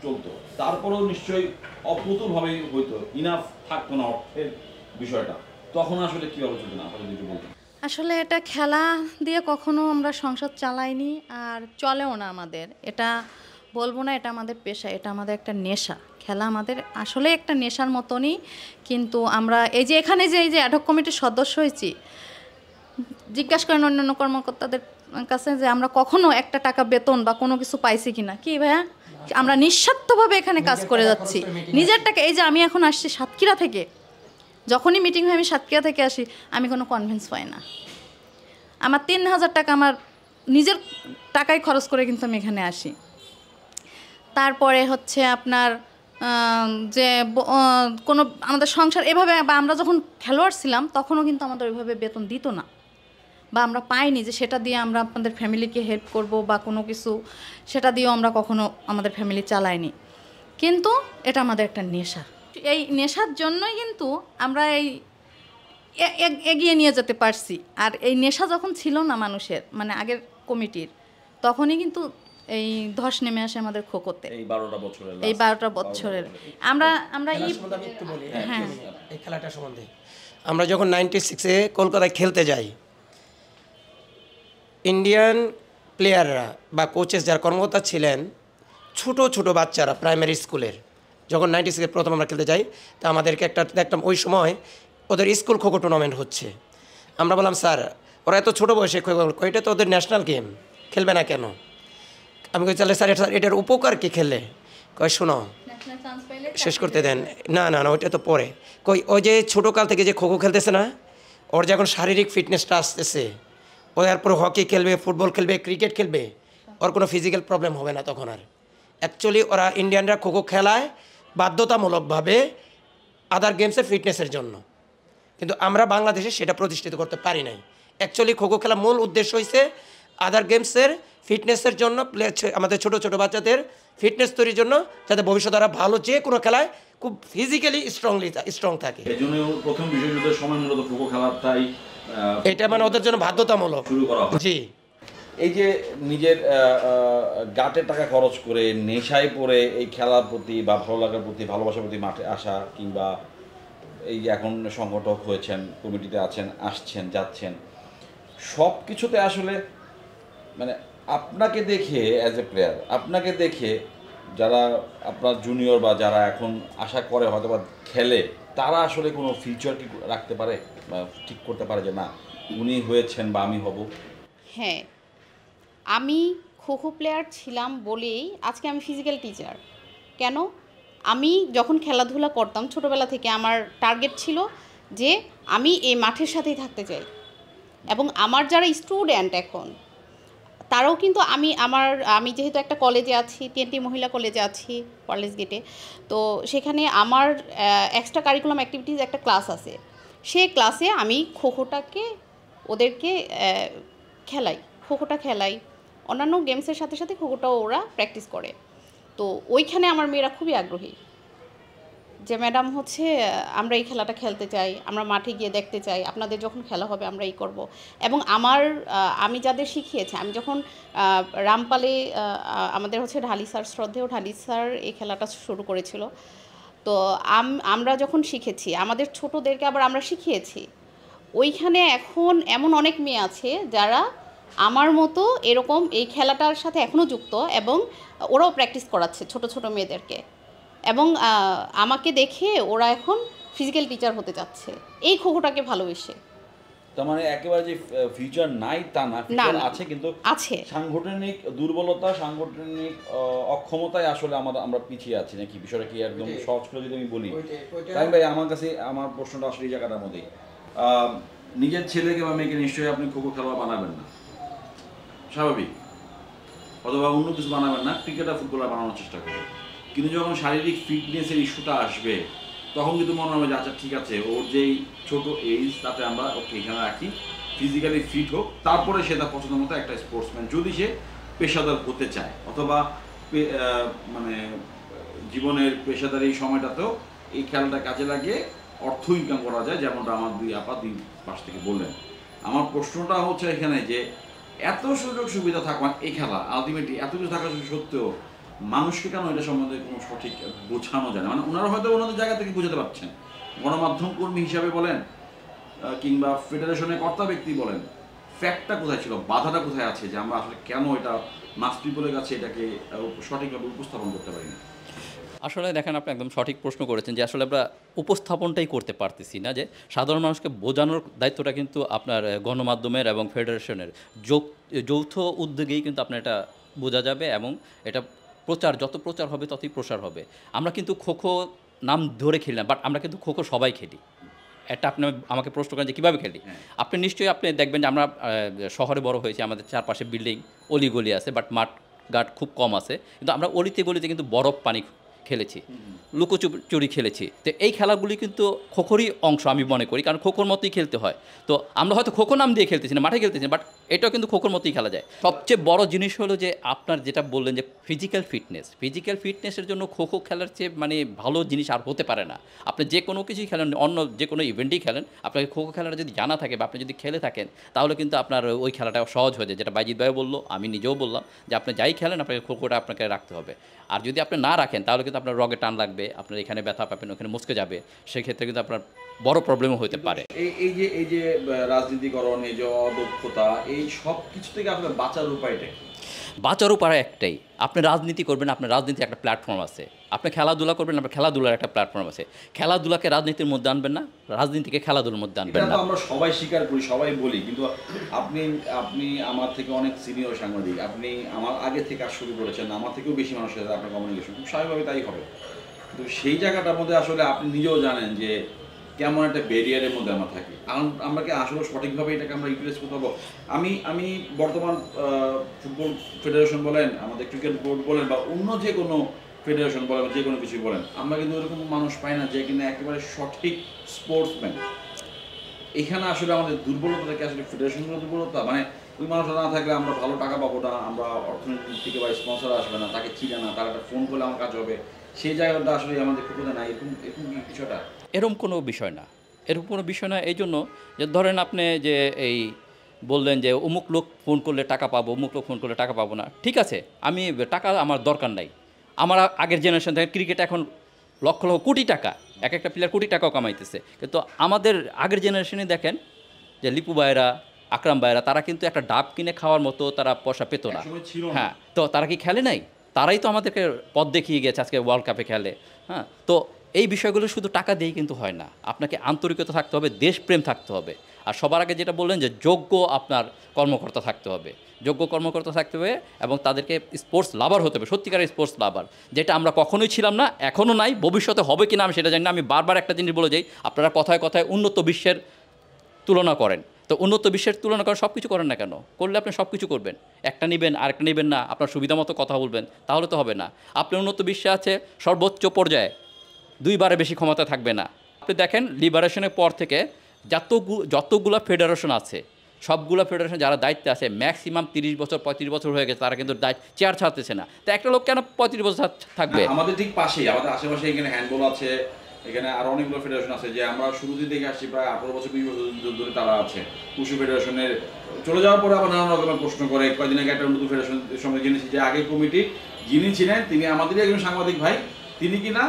চলতো। তারপরেও নিশ্চয়ই অপ্রতুলভাবেই হইতো, ইনাফ থাকতো না অর্থের বিষয়টা, তখন আসলে কীভাবে চলতো না আপনারা যদি বলতেন। আসলে এটা খেলা দিয়ে কখনো আমরা সংসার চালাইনি, আর চলেও না আমাদের। এটা বলবো না এটা আমাদের পেশা, এটা আমাদের একটা নেশা। খেলা আমাদের আসলে একটা নেশার মতনই। কিন্তু আমরা এই যে এখানে যে অ্যাডহক কমিটির সদস্য হয়েছি, জিজ্ঞাসা করেন অন্যান্য কর্মকর্তাদের কাছে যে আমরা কখনো একটা টাকা বেতন বা কোনো কিছু পাইছি কিনা। কি ভাইয়া, আমরা নিঃস্বার্থভাবে এখানে কাজ করে যাচ্ছি, নিজের টাকা। এই যে আমি এখন আসছি সাতক্ষীরা থেকে, যখনই মিটিং হয় আমি সাতক্ষীরা থেকে আসি, আমি কোনো কনভিন্স পাই না। আমার 3000 টাকা আমার নিজের টাকায় খরচ করে কিন্তু আমি এখানে আসি। তারপরে হচ্ছে আপনার যে কোনো আমাদের সংসার এভাবে, বা আমরা যখন খেলোয়াড় ছিলাম তখনও কিন্তু আমাদের ওইভাবে বেতন দিত না, বা আমরা পাইনি যে সেটা দিয়ে আমরা আপনাদের ফ্যামিলিকে হেল্প করব বা কোনো কিছু, সেটা দিয়েও আমরা কখনো আমাদের ফ্যামিলি চালাইনি। কিন্তু এটা আমাদের একটা নেশা। এই নেশার জন্যই কিন্তু আমরা এই এগিয়ে নিয়ে যেতে পারছি। আর এই নেশা যখন ছিল না মানুষের, মানে আগের কমিটির, তখনই কিন্তু এই ধস নেমে আসে আমাদের খোকোতে। এই 12টা বছরের এই 12টা বছরের আমরা একটু বলি হ্যাঁ এই খেলাটা সম্বন্ধে। আমরা যখন 96-এ কলকাতায় খেলতে যাই, ইন্ডিয়ান প্লেয়াররা বা কোচেস যারা কর্মকর্তা ছিলেন, ছোট ছোট বাচ্চারা প্রাইমারি স্কুলের, যখন 96-এ প্রথম আমরা খেলতে যাই, তা আমাদেরকে একটা দেখলাম ওই সময় ওদের স্কুল খোখো টুর্নামেন্ট হচ্ছে। আমরা বললাম স্যার ওরা এত ছোটো বয়সে এটা তো ওদের ন্যাশনাল গেম, খেলবে না কেন? আমি কই তাহলে স্যার এটার উপকার কি খেললে? কয় শোনো শেষ করতে দেন। না না না ওইটা তো পরে। কই ওই যে ছোটোকাল থেকে যে খোখো খেলতেছে না, ওর যখন শারীরিক ফিটনেসটা আসতেছে, ও এরপর হকি খেলবে, ফুটবল খেলবে, ক্রিকেট খেলবে, ওর কোনো ফিজিক্যাল প্রবলেম হবে না তখন আর। অ্যাকচুয়ালি ওরা ইন্ডিয়ানরা খোখো খেলায় বাধ্যতামূলকভাবে আদার গেমসের ফিটনেসের জন্য, কিন্তু আমরা বাংলাদেশে সেটা প্রতিষ্ঠিত করতে পারি নাই। অ্যাকচুয়ালি খোখো খেলার মূল উদ্দেশ্য হয়েছে আদার গেমসের ফিটনেসের জন্য, আমাদের ছোটো ছোটো বাচ্চাদের ফিটনেস তৈরির জন্য, যাতে ভবিষ্যতে তারা ভালো যে কোনো খেলায় খুব ফিজিক্যালি স্ট্রং থাকে। এই জন্য প্রথম বিশ্বযুদ্ধের সময় মূলত খোখো খেলাটাই এটা মানে ওদের জন্য বাধ্যতামূলক শুরু করা হয়। জি। এই যে নিজের গাটের টাকা খরচ করে নেশায় পড়ে এই খেলার প্রতি বা ভালো লাগার প্রতি, ভালোবাসার প্রতি মাঠে আসা, কিংবা এই যে এখন সংগঠক হয়েছেন, কমিটিতে আছেন, আসছেন যাচ্ছেন, সব কিছুতে আসলে মানে আপনাকে দেখে অ্যাজ এ প্লেয়ার, আপনাকে দেখে যারা আপনার জুনিয়র বা যারা এখন আশা করে হয়তো বা খেলে, তারা আসলে কোনো ফিউচার কি রাখতে পারে বা ঠিক করতে পারে যে না উনি হয়েছেন বা আমি হব? হ্যাঁ, আমি খোখো প্লেয়ার ছিলাম বলেই আজকে আমি ফিজিক্যাল টিচার। কেন? আমি যখন খেলাধুলা করতাম ছোটোবেলা থেকে আমার টার্গেট ছিল যে আমি এই মাঠের সাথেই থাকতে চাই, এবং আমার যারা স্টুডেন্ট এখন তারাও কিন্তু আমি যেহেতু একটা কলেজে আছি, TNT মহিলা কলেজে আছি কলেজ গেটে, তো সেখানে আমার এক্সট্রা কারিকুলাম অ্যাক্টিভিটিস একটা ক্লাস আছে। সেই ক্লাসে আমি খোখোটাকে ওদেরকে খোখোটা খেলাই, অন্যান্য গেমসের সাথে সাথে খোখোটাও ওরা প্র্যাকটিস করে। তো ওইখানে আমার মেয়েরা খুবই আগ্রহী যে ম্যাডাম হচ্ছে আমরা এই খেলাটা খেলতে চাই, আমরা মাঠে গিয়ে দেখতে চাই, আপনাদের যখন খেলা হবে আমরা এই করব। এবং আমি যাদের শিখিয়েছি, আমি যখন রামপালে আমাদের হচ্ছে ঢালি স্যার, শ্রদ্ধেয় ঢালি স্যার এই খেলাটা শুরু করেছিল, তো আমরা যখন শিখেছি আমাদের ছোটোদেরকে আবার আমরা শিখিয়েছি। ওইখানে এখন এমন অনেক মেয়ে আছে যারা আমার মতো এরকম এই খেলাটার সাথে এখনও যুক্ত, এবং ওরাও প্র্যাকটিস করাচ্ছে ছোট ছোট মেয়েদেরকে, এবং আমাকে দেখে ওরা এখন ফিজিক্যাল টিচার হতে যাচ্ছে এই খোখোটাকে ভালোবেসে। তার মানে একেবারে যে ফিউচার নাই তা না, ফিউচার আছে, কিন্তু আছে সাংগঠনিক দুর্বলতা, সাংগঠনিক অক্ষমতায় আসলে আমরা পিছিয়ে আছি নাকি? বিষয়টা কি একদম সহজ করে যদি আমি বলি, তাই ভাই আমার কাছে আমার প্রশ্নটা আসলে এই জায়গাটার মধ্যেই, নিজের ছেলেকে বা মেয়েকে নিশ্চয়ই আপনি খোখো খেলোয়াড় বানাবেন না, স্বাভাবিক, অথবা অন্য কিছু বানাবেন না, ক্রিকেটার ফুটবলার বানানোর চেষ্টা করবেন। কিন্তু যখন শারীরিক ফিটনেসের ইস্যুটা আসবে তখন কিন্তু মনে হবে যে আচ্ছা ঠিক আছে, ওর যেই ছোট এজ তাতে আমরা ওকে এখানে রাখি, ফিজিক্যালি ফিট হোক, তারপরে সে তার পছন্দ মতো একটা স্পোর্টসম্যান যদি সে পেশাদার হতে চায়, অথবা মানে জীবনের পেশাদার এই সময়টাতেও এই খেলাটা কাজে লাগিয়ে অর্থ ইনকাম করা যায়, যেমনটা আমার দুই আপা দুই পাশ থেকে বললেন। আমার প্রশ্নটা হচ্ছে এখানে যে এত সুযোগ সুবিধা থাকবা এই খেলা আলটিমেটলি এত কিছু থাকা সত্ত্বেও মানুষকে কেন এটা সম্বন্ধে কোনো সঠিক বোঝানো যায় না? মানে ওনারা হয়তো ওনাদের জায়গা থেকে বোঝাতে পারছেন, গণমাধ্যম কর্মী হিসাবে বলেন কিংবা ফেডারেশনের কর্তা ব্যক্তি বলেন, ফ্যাক্টটা কোথায় ছিল, বাধাটা কোথায় আছে যে আমরা আসলে কেন এটা মাস পিপলের কাছে এটাকে সঠিকভাবে উপস্থাপন করতে পারি না? আসলে দেখেন, আপনি একদম সঠিক প্রশ্ন করেছেন যে আসলে আমরা উপস্থাপনটাই করতে পারতেছি না, যে সাধারণ মানুষকে বোঝানোর দায়িত্বটা কিন্তু আপনার গণমাধ্যমের এবং ফেডারেশনের যৌথ উদ্যোগেই কিন্তু আপনার এটা বোঝা যাবে, এবং এটা যত প্রচার হবে ততই প্রসার হবে। আমরা কিন্তু খোখো নাম ধরে খেলি না, বাট আমরা কিন্তু খোখো সবাই খেলি। এটা আপনি আমাকে প্রশ্ন করেন যে কীভাবে খেলি। আপনি নিশ্চয়ই আপনি দেখবেন যে আমরা শহরে বড় হয়েছি, আমাদের চারপাশে বিল্ডিং অলিগলি আছে, বাট মাঠ ঘাট খুব কম আছে, কিন্তু আমরা অলিতে গলিতে কিন্তু বরফ পানি খেলেছি, লুকোচুরি খেলেছি। তো এই খেলাগুলি কিন্তু খোখোরই অংশ আমি মনে করি, কারণ খোখোর মতোই খেলতে হয়। তো আমরা হয়তো খোখো নাম দিয়ে খেলতেছি না, মাঠে খেলতেছি না, বাট এটাও কিন্তু খোখোর মতোই খেলা যায়। সবচেয়ে বড় জিনিস হলো যে আপনার যেটা বললেন যে ফিজিক্যাল ফিটনেসের জন্য খোখো খেলার চেয়ে মানে ভালো জিনিস আর হতে পারে না। আপনি যে কোনো কিছুই খেলেন, অন্য যে কোনো ইভেন্টেই খেলেন, আপনাকে খোখো খেলাটা যদি জানা থাকে বা আপনি যদি খেলে থাকেন, তাহলে কিন্তু আপনার ওই খেলাটা সহজ হয়ে যায়। যেটা বাইজিৎ ভাই বললো, আমি নিজেও বললাম যে আপনি যাই খেলেন আপনাকে খোখোটা আপনাকে রাখতে হবে। আর যদি আপনি না রাখেন তাহলে কিন্তু আপনার রগে টান লাগবে, আপনার এখানে ব্যথা পাবেন, ওখানে মুচকে যাবে, সেক্ষেত্রে কিন্তু আপনার বড় প্রবলেমও হতে পারে। এই যে রাজনীতিকরণ, এই যে অদক্ষতা, এই সব কিছু থেকে আপনার বাঁচার উপায়টা কি? বাঁচার উপায় একটাই, আপনি রাজনীতি করবেন, আপনার রাজনীতির একটা প্ল্যাটফর্ম আছে। আপনি খেলাধুলা করবেন, আপনার খেলাধুলার একটা প্ল্যাটফর্ম আছে। খেলাধুলাকে রাজনীতির মধ্যে আনবেন না, রাজনীতিকে খেলাধুলার মধ্যে আনবেন না। আমরা সবাই স্বীকার করি, সবাই বলি, কিন্তু আপনি আমার থেকে অনেক সিনিয়র সাংবাদিক, আপনি আমার আগে থেকে কাজ শুরু করেছেন, আমার থেকেও বেশি মানুষের সাথে আপনার কমিউনিকেশন, খুব স্বাভাবিকভাবে তাই হবে। কিন্তু সেই জায়গাটার মধ্যে আসলে আপনি নিজেও জানেন যে কেমন একটা ব্যারিয়ারের মধ্যে আমরা থাকি। আমরা কি আসলে সঠিকভাবে এটাকে আমরা ইউটিলাইজ করতে পারবো? আমি বর্তমান ফুটবল ফেডারেশন বলেন, আমাদের ক্রিকেট বোর্ড বলেন, বা অন্য যে কোনো ফেডারেশন বলেন, যে কোনো কিছু বলেন, আমরা কিন্তু এরকম মানুষ পাই না যে কিনা একেবারে সঠিক স্পোর্টসম্যান। এখানে আসলে আমাদের দুর্বলতা থেকে আসলে ফেডারেশনের দুর্বলতা, মানে ওই মানুষটা না থাকলে আমরা ভালো টাকা পাবো না, আমরা অর্থনৈতিক থেকে বা স্পন্সর আসবে না, তাকে চিনে না, তার একটা ফোন করলে আমার কাজ হবে, সেই জায়গাটা আসলে আমাদের খুঁজে না। এরকম কিছুটা এরকম কোনো বিষয় না, এরকম কোনো বিষয় না। এই জন্য যে ধরেন আপনি যে এই বললেন যে অমুক লোক ফোন করলে টাকা পাবো, অমুক লোক ফোন করলে টাকা পাবো না, ঠিক আছে, আমি টাকা আমার দরকার নাই। আমার আগের জেনারেশন থেকে ক্রিকেট এখন লক্ষ লক্ষ কোটি টাকা, এক একটা প্লেয়ার কোটি টাকাও কামাইতেছে, কিন্তু আমাদের আগের জেনারেশনে দেখেন যে লিপু ভাইরা, আকরাম ভাইরা, তারা কিন্তু একটা ডাব কিনে খাওয়ার মতো তারা পয়সা পেত না। হ্যাঁ, তো তারা কি খেলে নাই? তারাই তো আমাদেরকে পথ দেখিয়ে গেছে, আজকে ওয়ার্ল্ড কাপে খেলে। হ্যাঁ, তো এই বিষয়গুলো শুধু টাকা দিয়েই কিন্তু হয় না, আপনাকে আন্তরিকতা থাকতে হবে, দেশপ্রেম থাকতে হবে, আর সবার আগে যেটা বললেন যে যোগ্য আপনার কর্মকর্তা থাকতে হবে, যোগ্য কর্মকর্তা থাকতে হবে, এবং তাদেরকে স্পোর্টস লাভার হতে হবে, সত্যিকারের স্পোর্টস লাভার, যেটা আমরা কখনোই ছিলাম না, এখনও নাই, ভবিষ্যতে হবে কিনা আমি সেটা জানি না। আমি বারবার একটা জিনিস বলে যাই, আপনারা কথায় কথায় উন্নত বিশ্বের তুলনা করেন, তো উন্নত বিশ্বের তুলনা করেন, সব কিছু করেন না কেন? করলে আপনি সব কিছু করবেন, একটা নেবেন আরেকটা নেবেন না, আপনার সুবিধা মতো কথা বলবেন, তাহলে তো হবে না। আপনি উন্নত বিশ্বে আছে সর্বোচ্চ পর্যায়ে 2 বারে বেশি ক্ষমতা থাকবে না। আপনি দেখেন লিবারেশনের পর থেকে যতগুলো ফেডারেশন আছে, সবগুলো ফেডারেশন যারা দায়িত্বে আছে ম্যাক্সিমাম 30 বছর 35 বছর হয়ে গেছে, তারা কিন্তু চেয়ার ছাড়তেছে না। তো একটা লোক কেন 35 বছর থাকবে? আমাদের ঠিক পাশেই, আমাদের আশেপাশে এখানে হ্যান্ডবল আছে, এখানে আরো অনেকগুলো ফেডারেশন আছে, যে আমরা শুরুতে দেখে আসছি প্রায় 18 বছর 20 বছর ধরে তারা আছে। উশু ফেডারেশনের চলে যাওয়ার পরে আবার নানান রকমের প্রশ্ন করে। কয়েকদিন আগে একটা নতুন ফেডারেশনের সঙ্গে জেনেছি যে আগে কমিটি যিনি ছিলেন তিনি আমাদেরই একজন সাংবাদিক ভাই, তিনি কিনা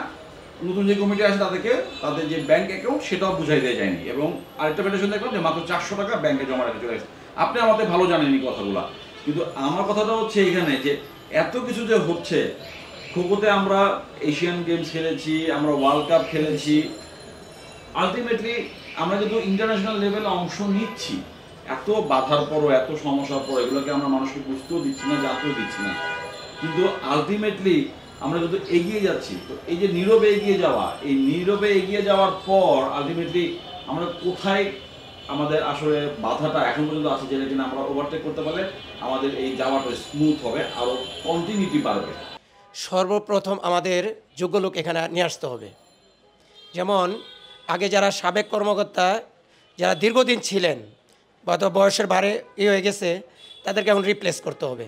নতুন যে কমিটি আছে তাদেরকে তাদের যে ব্যাংক অ্যাকাউন্ট সেটাও বুঝাই দেওয়া যায়নি, এবং আরেকটা ফেডারেশন দেখলাম যে মাত্র 400 টাকা ব্যাংকে জমা রেখে চলে গেছে। আপনি আমাদের ভালো জানেন এই কথাগুলা, কিন্তু আমার কথাটা হচ্ছে এখানে যে এত কিছু যে হচ্ছে, খোখোতে আমরা এশিয়ান গেমস খেলেছি, আমরা ওয়ার্ল্ড কাপ খেলেছি, আলটিমেটলি আমরা কিন্তু ইন্টারন্যাশনাল লেভেলে অংশ নিচ্ছি। এত বাধার পরও, এত সমস্যার পর এগুলোকে আমরা মানুষকে বুঝতেও দিচ্ছি না, জানতেও দিচ্ছি না, কিন্তু আলটিমেটলি আমরা কিন্তু এগিয়ে যাচ্ছি। তো এই যে নীরবে এগিয়ে যাওয়া, এই নীরবে এগিয়ে যাওয়ার পর আলটিমেটলি আমরা কোথায় আমাদের আসলে বাধাটা এখন পর্যন্ত আছে, যেটা কিনা আমরা ওভারটেক করতে পারলে আমাদের এই যাওয়াটা স্মুথ হবে, আরও কন্টিনিউটি বাড়বে। সর্বপ্রথম আমাদের যোগ্য লোক এখানে নিয়ে আসতে হবে। যেমন আগে যারা সাবেক কর্মকর্তা, যারা দীর্ঘদিন ছিলেন বা তো বয়সের ভারে হয়ে গেছে, তাদেরকে এখন রিপ্লেস করতে হবে।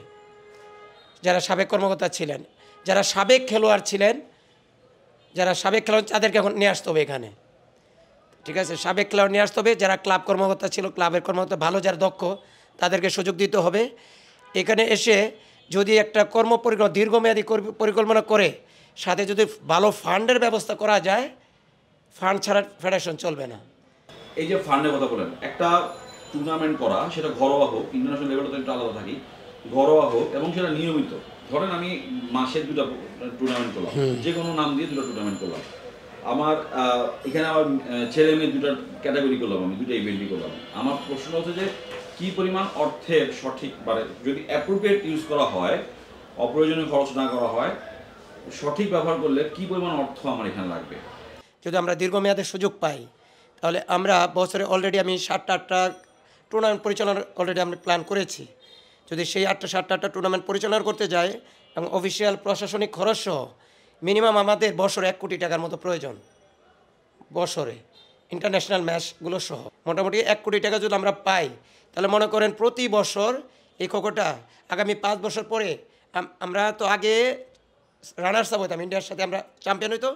যারা সাবেক কর্মকর্তা ছিলেন, যারা সাবেক খেলোয়াড় ছিলেন, তাদেরকে এখন নিয়ে আসতে হবে এখানে। ঠিক আছে, সাবেক খেলোয়াড় নিয়ে আসতে হবে। যারা ক্লাব কর্মকর্তা ছিল, ক্লাবের কর্মকর্তা ভালো যারা দক্ষ, তাদেরকে সুযোগ দিতে হবে। এখানে এসে যদি একটা দীর্ঘমেয়াদী পরিকল্পনা করে সাথে যদি ভালো ফান্ডের ব্যবস্থা করা যায়, ফান্ড ছাড়া ফেডারেশন চলবে না। এই যে ফান্ডের কথা বলেন, একটা টুর্নামেন্ট করা, সেটা ঘরোয়া হোক, ইন্টারন্যাশনাল লেভেলে তো একটু আলাদা থাকি, ঘরোয়া হোক এবং সেটা নিয়মিত। ধরেন আমি মাসে 2টা টুর্নামেন্ট করলাম, যে কোনো নাম দিয়ে 2টা টুর্নামেন্ট করলাম। আমার এখানে আমার ছেলে মেয়ে 2টা ক্যাটাগরি করলাম, আমি 2টা ইভেন্টই করলাম। আমার প্রশ্ন হচ্ছে যে কি পরিমাণ অর্থের সঠিক, মানে যদি অ্যাপ্রোপ্রিয়েট ইউজ করা হয়, অপ্রয়োজনীয় খরচ না করা হয়, সঠিক ব্যবহার করলে কি পরিমাণ অর্থ আমার এখানে লাগবে? যদি আমরা দীর্ঘমেয়াদে সুযোগ পাই, তাহলে আমরা বছরে অলরেডি আমি 7টা টুর্নামেন্ট পরিচালনা অলরেডি আমি প্ল্যান করেছি। যদি সেই 7টা টুর্নামেন্ট পরিচালনা করতে যাই এবং অফিসিয়াল প্রশাসনিক খরচ সহ মিনিমাম আমাদের বছরে 1 কোটি টাকার মতো প্রয়োজন। বছরে ইন্টারন্যাশনাল ম্যাচগুলো সহ মোটামুটি 1 কোটি টাকা যদি আমরা পাই, তাহলে মনে করেন প্রতি বছর এই খোখোটা আগামী 5 বছর পরে, আমরা তো আগে রানার্স আপ হইতাম, ইন্ডিয়ার সাথে আমরা চ্যাম্পিয়ন হইতো,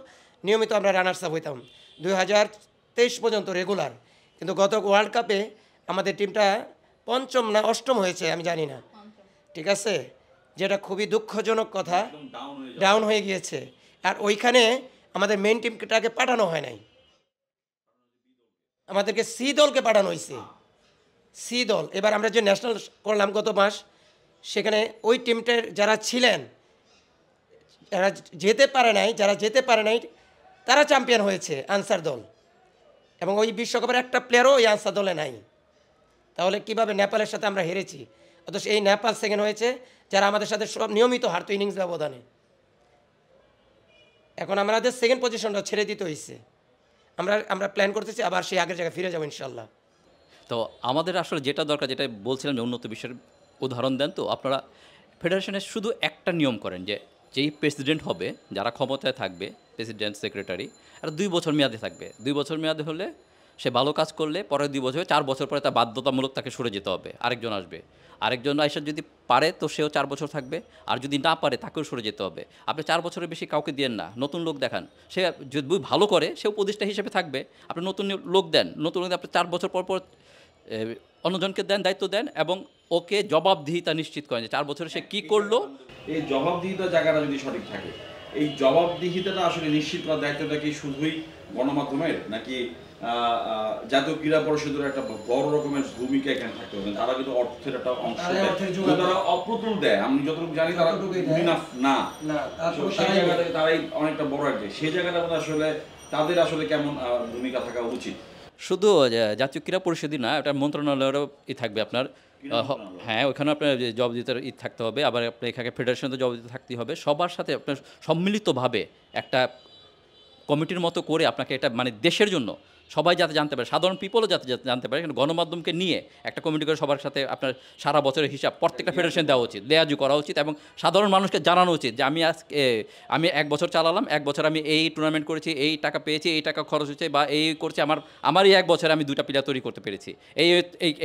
নিয়মিত আমরা রানার্স আপ হইতাম 2023 পর্যন্ত রেগুলার। কিন্তু গত ওয়ার্ল্ড কাপে আমাদের টিমটা 5ম না 8ম হয়েছে, আমি জানি না, ঠিক আছে, যেটা খুবই দুঃখজনক কথা, ডাউন হয়ে গিয়েছে। আর ওইখানে আমাদের মেইন টিমটাকে পাঠানো হয় নাই, আমাদেরকে সি দলকে পাঠানো হয়েছে, সি দল। এবার আমরা যে ন্যাশনাল করলাম গত মাস, সেখানে ওই টিমটার যারা ছিলেন, যারা যেতে পারে নাই তারা চ্যাম্পিয়ন হয়েছে, আনসার দল। এবং ওই বিশ্বকাপের একটা প্লেয়ারও ওই আনসার দলে নাই। তাহলে কিভাবে নেপালের সাথে আমরা হেরেছি, অথচ এই নেপাল সেকেন্ড হয়েছে, যারা আমাদের সাথে সব নিয়মিত হারতো ইনিংস ব্যবধানে। এখন আমাদের সেকেন্ড পজিশনটা ছেড়ে দিতে হয়েছে। আমরা প্ল্যান করতেছি আবার সেই আগের জায়গায় ফিরে যাবো ইনশাল্লাহ। তো আমাদের আসলে যেটা দরকার, যেটা বলছিলাম যে উন্নত বিশ্বের উদাহরণ দেন, তো আপনারা ফেডারেশনের শুধু একটা নিয়ম করেন যে যেই প্রেসিডেন্ট হবে, যারা ক্ষমতায় থাকবে, প্রেসিডেন্ট সেক্রেটারি, আর 2 বছর মেয়াদে থাকবে। 2 বছর মেয়াদে হলে সে ভালো কাজ করলে পরের 2 বছর, 4 বছর পরে তার বাধ্যতামূলক তাকে সরে যেতে হবে, আরেকজন আসবে। আরেকজন এসে যদি পারে তো সেও 4 বছর থাকবে, আর যদি না পারে তাকেও সরে যেতে হবে। আপনি 4 বছরের বেশি কাউকে দেন না, নতুন লোক দেখান। সে যদি ভালো করে সেও উপদেষ্টা হিসেবে থাকবে, আপনি নতুন লোক দেন, নতুন লোক আপনি 4 বছর পর অন্যজনকে দেন, দায়িত্ব দেন, এবং ওকে জবাবদিহিতা নিশ্চিত করেন যে 4 বছরে সে কী করলো। এই জবাবদিহিতার জায়গাটা যদি সঠিক থাকে, এই জবাবদিহিতাটা আসলে নিশ্চিত করার দায়িত্বটা কি শুধুই গণমাধ্যমের, নাকি জাতীয় ক্রীড়া পরিষদের একটা বড় রকমের ভূমিকা এখানে থাকতে হবে? তারা কিন্তু অর্থের একটা অংশ দেয়, তারা অপ্রতুল দেয়, আমি যতটুকু জানি তারা ইনাফ না, সেই জায়গাটা তারাই অনেকটা বড় একটা, সেই জায়গাটা আসলে তাদের আসলে কেমন ভূমিকা থাকা উচিত? শুধু জাতীয় ক্রীড়া পরিষদই না, এটা মন্ত্রণালয়েরও থাকবে আপনার। হ্যাঁ, ওখানে আপনার জবাবদিহিতার থাকতে হবে, আবার আপনার এখানে ফেডারেশনে জবাবদিহিতা থাকতে হবে। সবার সাথে আপনার সম্মিলিতভাবে একটা কমিটির মতো করে আপনাকে এটা, মানে দেশের জন্য সবাই যাতে জানতে পারে, সাধারণ পিপলও যাতে জানতে পারে, কিন্তু গণমাধ্যমকে নিয়ে একটা কমিটি করে সবার সাথে আপনার সারা বছরের হিসাব প্রত্যেকটা ফেডারেশন দেওয়া উচিত, লেয়াজু করা উচিত, এবং সাধারণ মানুষকে জানানো উচিত যে আমি 1 বছর চালালাম, 1 বছর আমি এই টুর্নামেন্ট করেছি, এই টাকা পেয়েছি, এই টাকা খরচ হচ্ছে, বা এই করছি, আমারই 1 বছরে আমি 2টা প্লেয়ার তৈরি করতে পেরেছি, এই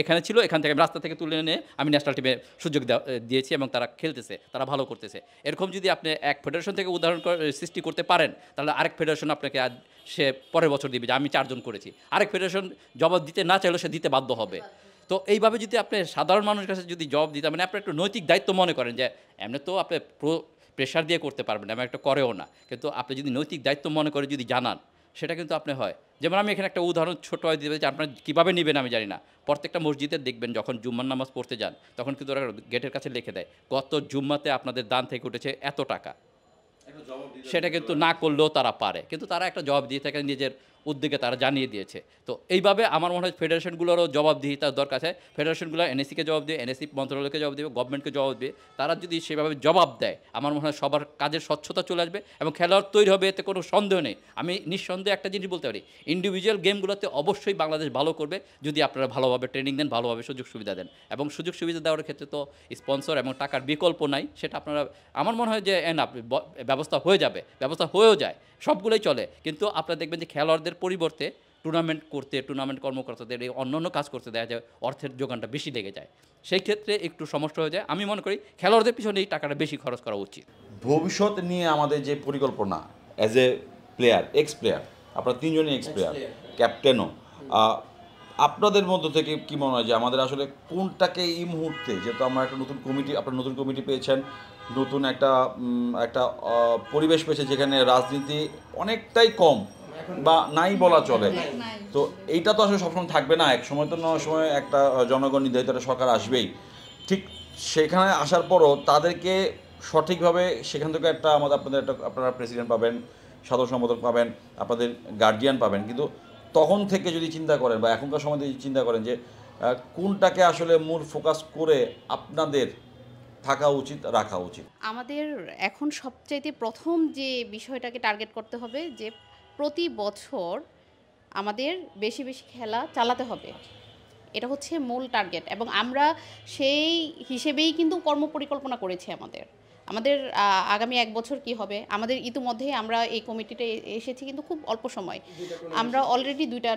এখানে ছিল, এখান থেকে রাস্তা থেকে তুলে এনে আমি ন্যাশনাল টিমে সুযোগ দিয়েছি, এবং তারা খেলতেছে, তারা ভালো করতেছে। এরকম যদি আপনি এক ফেডারেশন থেকে উদাহরণ সৃষ্টি করতে পারেন, তাহলে আরেক ফেডারেশন আপনাকে সে পরের বছর দিবে যে আমি 4 জন করেছি। আরেক ফেডারেশন জবাব দিতে না চাইলেও সে দিতে বাধ্য হবে। তো এইভাবে যদি আপনি সাধারণ মানুষের কাছে যদি জবাব দিতে, মানে আপনি একটা নৈতিক দায়িত্ব মনে করেন, যে এমনি তো আপনি প্রেশার দিয়ে করতে পারবেন না, এমন একটা করেও না, কিন্তু আপনি যদি নৈতিক দায়িত্ব মনে করে যদি জানান, সেটা কিন্তু আপনি হয় যেমন আমি এখানে একটা উদাহরণ ছোট দিতে পারি যে আপনারা কীভাবে নেবেন আমি জানি না, প্রত্যেকটা মসজিদে দেখবেন যখন জুম্মার নামাজ পড়তে যান তখন কিন্তু ওরা গেটের কাছে লিখে দেয় গত জুম্মাতে আপনাদের দান থেকে উঠেছে এত টাকা। সেটা কিন্তু না করলেও তারা পারে, কিন্তু তারা একটা জবাব দিয়ে থাকে, নিজের উদ্যোগে তারা জানিয়ে দিয়েছে। তো এইভাবে আমার মনে হয় ফেডারেশনগুলোরও জবাবদিহিতার দরকার আছে। ফেডারেশনগুলো এনএসিকে জবাব দিয়ে, এনএসি মন্ত্রণালয়কে জবাব দেবে, গভর্নমেন্টকে জবাব দেবে। তারা যদি সেভাবে জবাব দেয় আমার মনে হয় সবার কাজের স্বচ্ছতা চলে আসবে এবং খেলোয়াড় তৈরি হবে, এতে কোনো সন্দেহ নেই। আমি নিঃসন্দেহে একটা জিনিস বলতে পারি, ইন্ডিভিজুয়াল গেমগুলোতে অবশ্যই বাংলাদেশ ভালো করবে যদি আপনারা ভালোভাবে ট্রেনিং দেন, ভালোভাবে সুযোগ সুবিধা দেন। এবং সুযোগ সুবিধা দেওয়ার ক্ষেত্রে তো স্পন্সর এবং টাকার বিকল্প নাই, সেটা আপনারা আমার মনে হয় যে ব্যবস্থা হয়ে যাবে, ব্যবস্থা হয়েও যায়, সবগুলোই চলে। কিন্তু আপনারা দেখবেন যে খেলোয়াড়দের পরিবর্তে টুর্নামেন্ট করতে, টুর্নামেন্ট কর্মকর্তাদের এই অন্য কাজ করতে দেখা যায় অর্থের যোগানটা বেশি লেগে যায়, সেই ক্ষেত্রে একটু সমস্যা হয়ে যায়। আমি মনে করি খেলোয়াড়দের পিছনে এই টাকাটা বেশি খরচ করা উচিত। ভবিষ্যৎ নিয়ে আমাদের যে পরিকল্পনা as a player, x player, আপনারা তিনজনই এক্স প্লেয়ার, ক্যাপ্টেনও, আপনাদের মধ্য থেকে কি মনে হয় যে আমাদের আসলে কোনটাকে এই মুহূর্তে, যেহেতু আমরা একটা নতুন কমিটি, আপনারা নতুন কমিটি পেয়েছেন, নতুন একটা পরিবেশ পেয়েছে যেখানে রাজনীতি অনেকটাই কম বা নাই বলা চলে, তো এইটা তো আসলে সবসময় থাকবে না, এক সময় তো নয় সময় একটা জনগণ নির্ধারিত একটা সরকার আসবেই। ঠিক সেখানে আসার পরও তাদেরকে সঠিকভাবে সেখান থেকে একটা আপনাদের একটা আপনারা প্রেসিডেন্ট পাবেন, সাধারণ সম্পাদক পাবেন, আপনাদের গার্ডিয়ান পাবেন, কিন্তু তখন থেকে যদি চিন্তা করেন বা এখনকার সময় যদি চিন্তা করেন যে কোনটাকে আসলে মূল ফোকাস করে আপনাদের থাকা উচিত, রাখা উচিত। আমাদের এখন সবচাইতে প্রথম যে বিষয়টাকে টার্গেট করতে হবে যে প্রতি বছর আমাদের বেশি বেশি খেলা চালাতে হবে, এটা হচ্ছে মূল টার্গেট। এবং আমরা সেই হিসেবেই কিন্তু কর্মপরিকল্পনা করেছি। আমাদের আগামী 1 বছর কি হবে, আমাদের ইতিমধ্যে আমরা এই কমিটিতে এসেছি কিন্তু খুব অল্প সময়, আমরা অলরেডি 2টা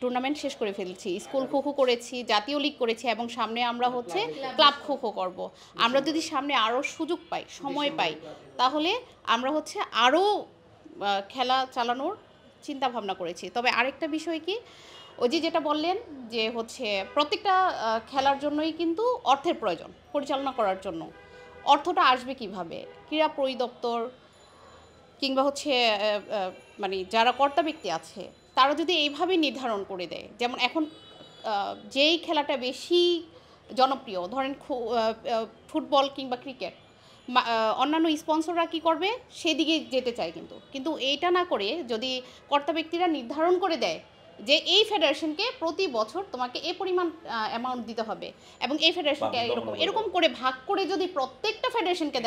টুর্নামেন্ট শেষ করে ফেলছি, স্কুল খো করেছি, জাতীয় লীগ করেছি এবং সামনে আমরা হচ্ছে ক্লাব খো করব। আমরা যদি সামনে আরও সুযোগ পাই, সময় পাই, তাহলে আমরা হচ্ছে আরও খেলা চালানোর চিন্তা ভাবনা করেছি। তবে আরেকটা বিষয় কি, ওই যেটা বললেন যে হচ্ছে প্রত্যেকটা খেলার জন্যই কিন্তু অর্থের প্রয়োজন, পরিচালনা করার জন্য অর্থটা আসবে কিভাবে? ক্রীড়া পরিদপ্তর কিংবা হচ্ছে মানে যারা কর্তা ব্যক্তি আছে তারা যদি এইভাবে নির্ধারণ করে দেয়, যেমন এখন যেই খেলাটা বেশি জনপ্রিয়, ধরেন ফুটবল কিংবা ক্রিকেট, অন্যান্য স্পন্সররা কি করবে সেদিকে যেতে চায়, কিন্তু এইটা না করে যদি কর্তা ব্যক্তিরা নির্ধারণ করে দেয় যে এই ফেডারেশনকে প্রতি বছর তোমাকে এই পরিমাণ অ্যামাউন্ট দিতে হবে এবং এই ফেডারেশনকে এরকম করে ভাগ করে যদি প্রত্যেকটা ফেডারেশনকে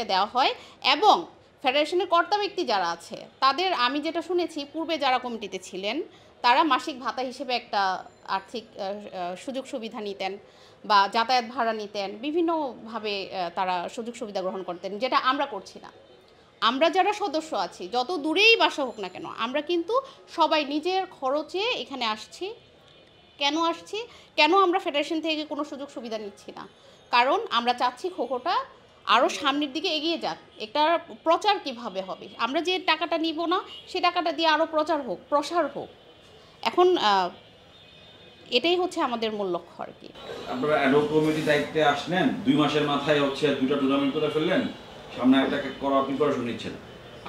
দেওয়া হয় এবং ফেডারেশনের কর্তা ব্যক্তি যারা আছে তাদের, আমি যেটা শুনেছি পূর্বে যারা কমিটিতে ছিলেন তারা মাসিক ভাতা হিসেবে একটা আর্থিক সুযোগ সুবিধা নিতেন বা যাতায়াত ভাড়া নিতেন, বিভিন্নভাবে তারা সুযোগ সুবিধা গ্রহণ করতেন, যেটা আমরা করছি না। আমরা যারা সদস্য আছি, যত দূরেই বাসা হোক না কেন, আমরা কিন্তু সবাই নিজের খরচে এখানে আসছি। কেন আমরা ফেডারেশন থেকে কোনো সুযোগ সুবিধা নিচ্ছি না? কারণ আমরা চাচ্ছি খোখোটা আরও সামনের দিকে এগিয়ে যাক। এটার প্রচার কিভাবে হবে? আমরা যে টাকাটা নিব না, সে টাকাটা দিয়ে আরও প্রসার হোক। এখন এটাই হচ্ছে আমাদের মূল লক্ষ্য আর কি। আপনারা অ্যাডহক কমিটি দায়িত্বে আসলেন, 2 মাসের মাথায় হচ্ছে 2টা টুর্নামেন্ট করে ফেললেন, সামনে একটা করার প্রিপারেশন নিচ্ছেন।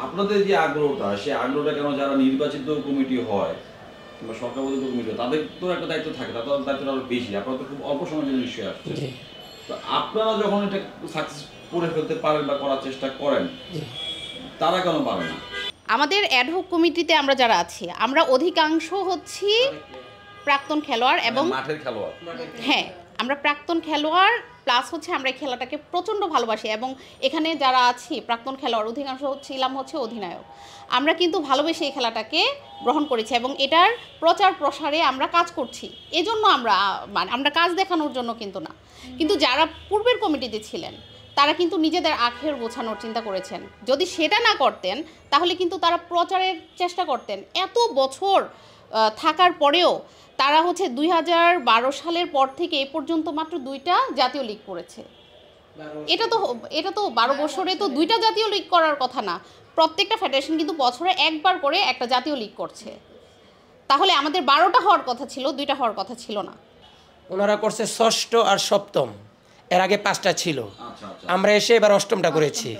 আপনাদের যে আগ্রহটা, সেই আগ্রহটা কেন যারা নির্বাচিত কমিটি হয় কিংবা সরকার প্রদত্ত কমিটি হয় তাদের তো একটা দায়িত্ব থাকে, তাদের দায়িত্বটা আরো বেশি, আপনারা তো খুব অল্প সময়ের জন্য নিশ্চয়ই আসছেন, তো আপনারা যখন এটা সাকসেস করে ফেলতে পারেন বা করার চেষ্টা করেন, তারা কেন পারে না? আমাদের অ্যাডহক কমিটিতে আমরা যারা আছি, আমরা অধিকাংশ হচ্ছি প্রাক্তন খেলোয়াড় এবং মাঠের খেলোয়াড়। হ্যাঁ, আমরা প্রাক্তন খেলোয়াড় প্লাস হচ্ছে আমরা এই খেলাটাকে প্রচণ্ড ভালোবাসি এবং এখানে যারা আছি প্রাক্তন খেলোয়াড় অধিকাংশ ছিলাম হচ্ছে অধিনায়ক। আমরা কিন্তু ভালোবেসে এই খেলাটাকে গ্রহণ করেছি এবং এটার প্রচার প্রসারে আমরা কাজ করছি। এজন্য আমরা কাজ দেখানোর জন্য কিন্তু না। কিন্তু যারা পূর্বের কমিটিতে ছিলেন তারা কিন্তু নিজেদের আখের গোছানোর চিন্তা করেছেন। যদি সেটা না করতেন তাহলে কিন্তু তারা প্রচারের চেষ্টা করতেন। এত বছর থাকার পরেও তারা হচ্ছে 2012 সালের পর থেকে এ পর্যন্ত মাত্র 2টা জাতীয় লীগ করেছে। এটা তো 12 বছরে তো 2টা জাতীয় লীগ করার কথা না। প্রত্যেকটা ফেডারেশন কিন্তু বছরে একবার করে একটা জাতীয় লীগ করছে। তাহলে আমাদের 12টা হওয়ার কথা ছিল, 2টা হওয়ার কথা ছিল না। ওনারা করছে 6ষ্ঠ আর 7ম, এর আগে 5টা ছিল। আমরা এসে এবার 8মটা করেছি।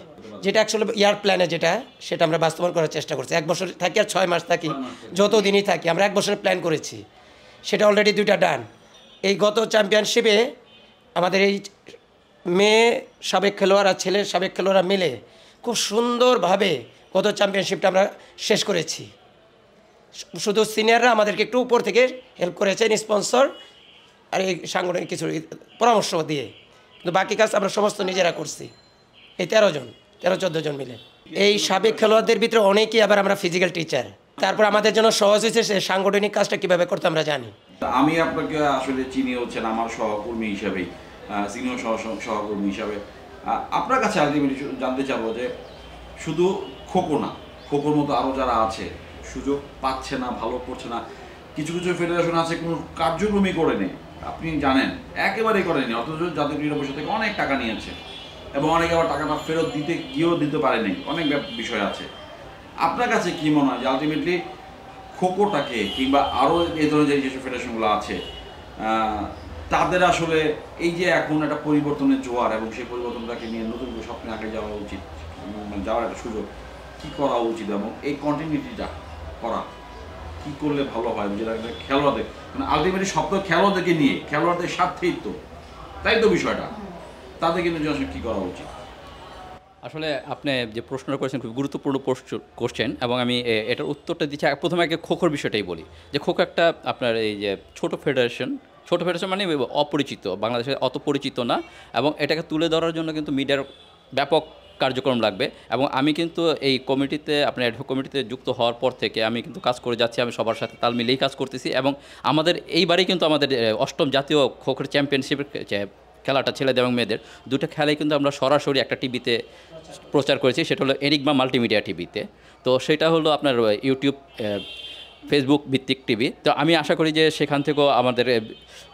যেটা অ্যাকচুয়ালি ইয়ার প্ল্যানে যেটা সেটা আমরা বাস্তবায়ন করার চেষ্টা করছি। 1 বছর থাকি আর 6 মাস থাকি, যত দিনই থাকি আমরা 1 বছরের প্ল্যান করেছি, সেটা অলরেডি 2টা ডান। এই গত চ্যাম্পিয়নশিপে আমাদের এই মেয়ে সাবেক খেলোয়াড় আর ছেলে সাবেক খেলোয়াড়রা মিলে খুব সুন্দরভাবে গত চ্যাম্পিয়নশিপটা আমরা শেষ করেছি। শুধু সিনিয়ররা আমাদেরকে একটু উপর থেকে হেল্প করেছেন, স্পন্সর আর এই সাংগঠনিক কিছু পরামর্শ দিয়ে, কিন্তু বাকি কাজ আমরা সমস্ত নিজেরা করছি। এই 13-14 জন মিলে। এই সাবেক খেলোয়াড়দের ভিতরে অনেকেই আবার আমরা ফিজিক্যাল টিচার। তারপর আমাদের জন্য সহজ হয়েছে সে সাংগঠনিক কাজটা কীভাবে করতে আমরা জানি। আমি আপনাকে আসলে চিনি হচ্ছেন আমার সহকর্মী হিসাবেই, সিনিয়র সহকর্মী হিসাবে। আপনার কাছে আলটিমেটলি জানতে চাবো যে শুধু খোকো না, খোকোর মতো আরও যারা আছে সুযোগ পাচ্ছে না, ভালো করছে না, কিছু কিছু ফেডারেশন আছে কোনো কার্যক্রমই করে নেই, আপনি জানেন একেবারেই করেনি, অথচ জাতীয় ক্রীড়া পরিষদ থেকে অনেক টাকা নিয়েছে এবং অনেকে আবার টাকাটা ফেরত দিতে গিয়েও দিতে পারেনি, অনেক বিষয় আছে। আপনার কাছে কি মনে হয় যে আলটিমেটলি খোকোটাকে কিংবা আরও এই ধরনের যেসব ফেডারেশনগুলো আছে তাদের আসলে এই যে এখন একটা পরিবর্তনের জোয়ার এবং সেই পরিবর্তনটাকে নিয়ে নতুন করে স্বপ্নে আগে যাওয়া উচিত, যাওয়ার একটা সুযোগ কী করা উচিত এবং এই কন্টিনিউটিটা করা কী করলে ভালো হয়, যেটা খেলোয়াড়দের মানে আলটিমেটলি সব তো খেলোয়াড়দেরকে নিয়ে, খেলোয়াড়দের স্বার্থেই তো, তাই তো বিষয়টা, তাদের কিন্তু আসলে কী করা উচিত? আসলে আপনি যে প্রশ্নটা করেছেন খুব গুরুত্বপূর্ণ কোশ্চেন, এবং আমি এটার উত্তরটা দিচ্ছি। প্রথমে আগে খোখোর বিষয়টাই বলি যে খোখো একটা আপনার এই যে ছোট ফেডারেশন মানে অপরিচিত, বাংলাদেশে অত পরিচিত না, এবং এটাকে তুলে ধরার জন্য কিন্তু মিডিয়ার ব্যাপক কার্যক্রম লাগবে। এবং আমি কিন্তু এই কমিটিতে আপনার অ্যাডহক কমিটিতে যুক্ত হওয়ার পর থেকে আমি কিন্তু কাজ করে যাচ্ছি, আমি সবার সাথে তাল মিলেই কাজ করতেছি। এবং আমাদের এইবারেই কিন্তু আমাদের 8ম জাতীয় খোখোর চ্যাম্পিয়নশিপের খেলাটা ছেলেদের এবং মেয়েদের 2টা খেলাই কিন্তু আমরা সরাসরি একটা টিভিতে প্রচার করেছি, সেটা হলো এনিগমা মাল্টিমিডিয়া টিভিতে। তো সেটা হলো আপনার ইউটিউব ফেসবুক ভিত্তিক টিভি। তো আমি আশা করি যে সেখান থেকেও আমাদের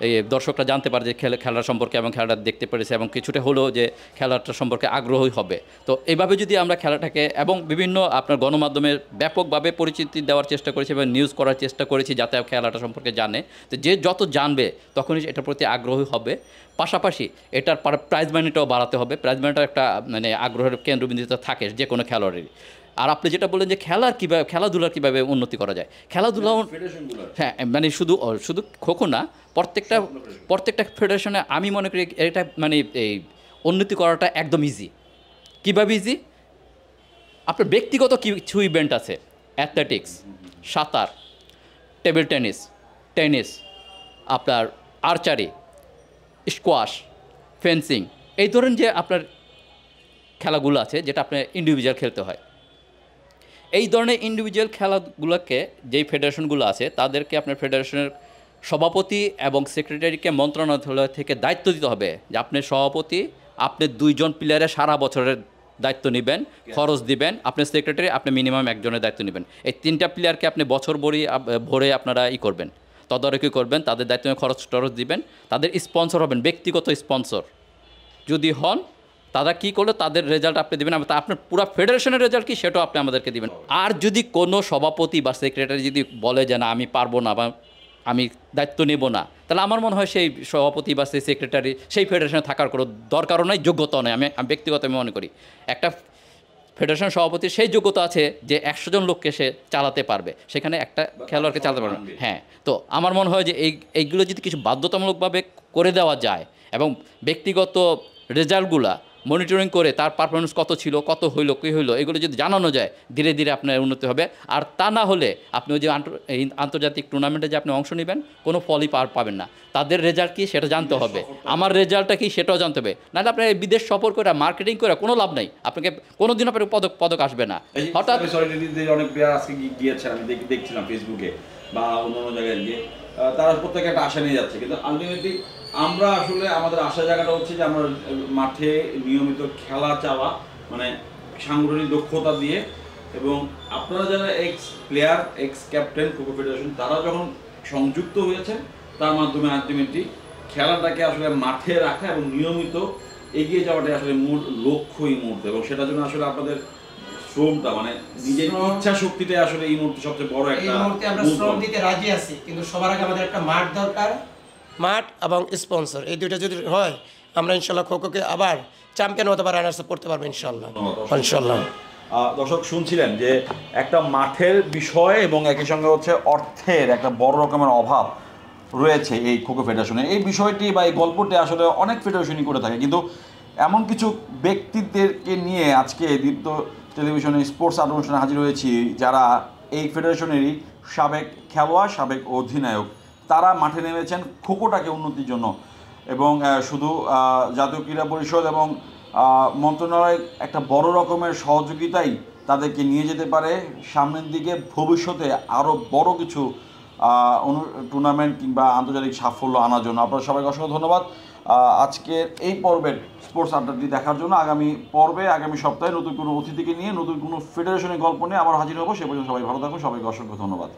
এই দর্শকরা জানতে পারে যে খেলার সম্পর্কে এবং খেলাটা দেখতে পেরেছে এবং কিছুটা হলেও যে খেলাটা সম্পর্কে আগ্রহী হবে। তো এইভাবে যদি আমরা খেলাটাকে এবং বিভিন্ন আপনার গণমাধ্যমে ব্যাপকভাবে পরিচিতি দেওয়ার চেষ্টা করেছি এবং নিউজ করার চেষ্টা করেছি যাতে খেলাটা সম্পর্কে জানে, তো যে যত জানবে তখনই এটার প্রতি আগ্রহী হবে। পাশাপাশি এটার প্রাইজ মানিটাও বাড়াতে হবে, প্রাইজ মানিটা একটা মানে আগ্রহের কেন্দ্রবিন্দুতে থাকে যে কোনো খেলোয়াড়েরই। আর আপনি যেটা বললেন যে খেলাধুলার কীভাবে উন্নতি করা যায়, খেলাধুলা হ্যাঁ মানে শুধু খোখো না, প্রত্যেকটা ফেডারেশনে আমি মনে করি এটা মানে এই উন্নতি করাটা একদম ইজি। কীভাবে ইজি? আপনার ব্যক্তিগত কিছু ইভেন্ট আছে, অ্যাথলেটিক্স, সাঁতার, টেবিল টেনিস, আপনার আর্চারি, স্কোয়াশ, ফেন্সিং, এই ধরনের যে আপনার খেলাগুলো আছে যেটা আপনার ইন্ডিভিজুয়াল খেলতে হয়, এই ধরনের ইন্ডিভিজুয়াল খেলাগুলোকে যেই ফেডারেশনগুলো আছে তাদেরকে আপনার ফেডারেশনের সভাপতি এবং সেক্রেটারিকে মন্ত্রণালয় থেকে দায়িত্ব দিতে হবে যে আপনি সভাপতি, আপনি 2 জন প্লেয়ারের সারা বছরের দায়িত্ব নেবেন, খরচ দিবেন, আপনি সেক্রেটারি, আপনি মিনিমাম 1 জনের দায়িত্ব নেবেন। এই 3টা প্লেয়ারকে আপনি বছর ভরে আপনারা করবেন, তদারকি করবেন, তাদের দায়িত্ব খরচ দিবেন, তাদের স্পন্সর হবেন, ব্যক্তিগত স্পন্সর যদি হন তারা কী করলো তাদের রেজাল্ট আপনি দেবেন, আপনার পুরো ফেডারেশনের রেজাল্ট কী সেটাও আপনি আমাদেরকে দিবেন। আর যদি কোনো সভাপতি বা সেক্রেটারি যদি বলে যে না আমি পারবো না বা আমি দায়িত্ব নেব না, তাহলে আমার মনে হয় সেই সভাপতি বা সেই সেক্রেটারি সেই ফেডারেশনে থাকার কোনো দরকারও নয়, যোগ্যতাও নয়। আমি ব্যক্তিগত মনে করি একটা ফেডারেশন সভাপতির সেই যোগ্যতা আছে যে 100 জন লোককে সে চালাতে পারবে, সেখানে একটা খেলোয়াড়কে চালাতে পারবে। হ্যাঁ, তো আমার মনে হয় যে এইগুলো যদি কিছু বাধ্যতামূলকভাবে করে দেওয়া যায় এবং ব্যক্তিগত রেজাল্টগুলা মনিটরিং করে তার পারফরমেন্স কত ছিল, কত হইলো, কী হইলো, এগুলো যদি জানানো যায় ধীরে ধীরে আপনার উন্নতি হবে। আর তা না হলে আপনি ওই যে আন্তর্জাতিক টুর্নামেন্টে যে আপনি অংশ নেবেন কোনো ফলই পাবেন না। তাদের রেজাল্ট কী সেটা জানতে হবে, আমার রেজাল্টটা কী সেটাও জানতে হবে, নাহলে আপনার বিদেশ সফর করে মার্কেটিং করে কোনো লাভ নেই, আপনাকে কোনো দিন আপনার পদক আসবে না। হঠাৎ অনেক প্লেয়ার আজকে গিয়েছেন, আমি দেখছিলাম ফেসবুকে বা অন্য জায়গায় গিয়ে তারা প্রত্যেকে একটা আশা নিয়ে যাচ্ছে, কিন্তু আলটিমেটলি আমরা আসলে আমাদের আশার জায়গাটা হচ্ছে যে আমরা মাঠে নিয়মিত খেলা চাওয়া, মানে সাংগঠনিক দক্ষতা দিয়ে, এবং আপনারা যারা x player, x captain kho kho federation, তারা যখন সংযুক্ত হয়েছেন তার মাধ্যমে আলটিমেটলি খেলাটাকে আসলে মাঠে রাখা এবং নিয়মিত এগিয়ে যাওয়াটাই আসলে মূল লক্ষ্য এই মুহূর্তে, এবং সেটার জন্য আসলে আপনাদের শ্রমটা মানে নিজের ইচ্ছা শক্তিটাই আসলে এই মুহূর্তে সবচেয়ে বড় একটা। এই মুহূর্তে আমরা শ্রম দিতে রাজি আছি, কিন্তু সবার আগে আমাদের একটা মাঠ দরকার, মাঠ এবং স্পন্সর, এই দুইটা যদি হয় আমরা ইনশাল্লাহ খোখোকে আবার চ্যাম্পিয়ন হতে পারে, রানার্স আপ করতে পারবে ইনশাল্লাহ। ধন্যবাদ। ইনশাল্লাহ। দর্শক শুনছিলেন যে একটা মাঠের বিষয় এবং একই সঙ্গে হচ্ছে অর্থের একটা বড় রকমের অভাব রয়েছে এই খোখো ফেডারেশনে। এই বিষয়টি বা এই গল্পটি আসলে অনেক ফেডারেশনই করে থাকে, কিন্তু এমন কিছু ব্যক্তিদেরকে নিয়ে আজকে দীপ্ত টেলিভিশনে স্পোর্টস আট অনুষ্ঠানে হাজির হয়েছি যারা এই ফেডারেশনেরই সাবেক খেলোয়াড়, সাবেক অধিনায়ক। তারা মাঠে নেমেছেন খোখোটাকে উন্নতির জন্য এবং শুধু জাতীয় ক্রীড়া পরিষদ এবং মন্ত্রণালয়ের একটা বড় রকমের সহযোগিতাই তাদেরকে নিয়ে যেতে পারে সামনের দিকে, ভবিষ্যতে আরও বড় কিছু টুর্নামেন্ট কিংবা আন্তর্জাতিক সাফল্য আনার জন্য। আপনারা সবাইকে অসংখ্য ধন্যবাদ আজকের এই পর্বের স্পোর্টস আড্ডাটি দেখার জন্য। আগামী পর্বে আগামী সপ্তাহে নতুন কোনো অতিথিকে নিয়ে নতুন কোনো ফেডারেশনের গল্প নিয়ে আবার হাজির হবো। সে পর্যন্ত সবাই ভালো থাকুন, সবাইকে অসংখ্য ধন্যবাদ।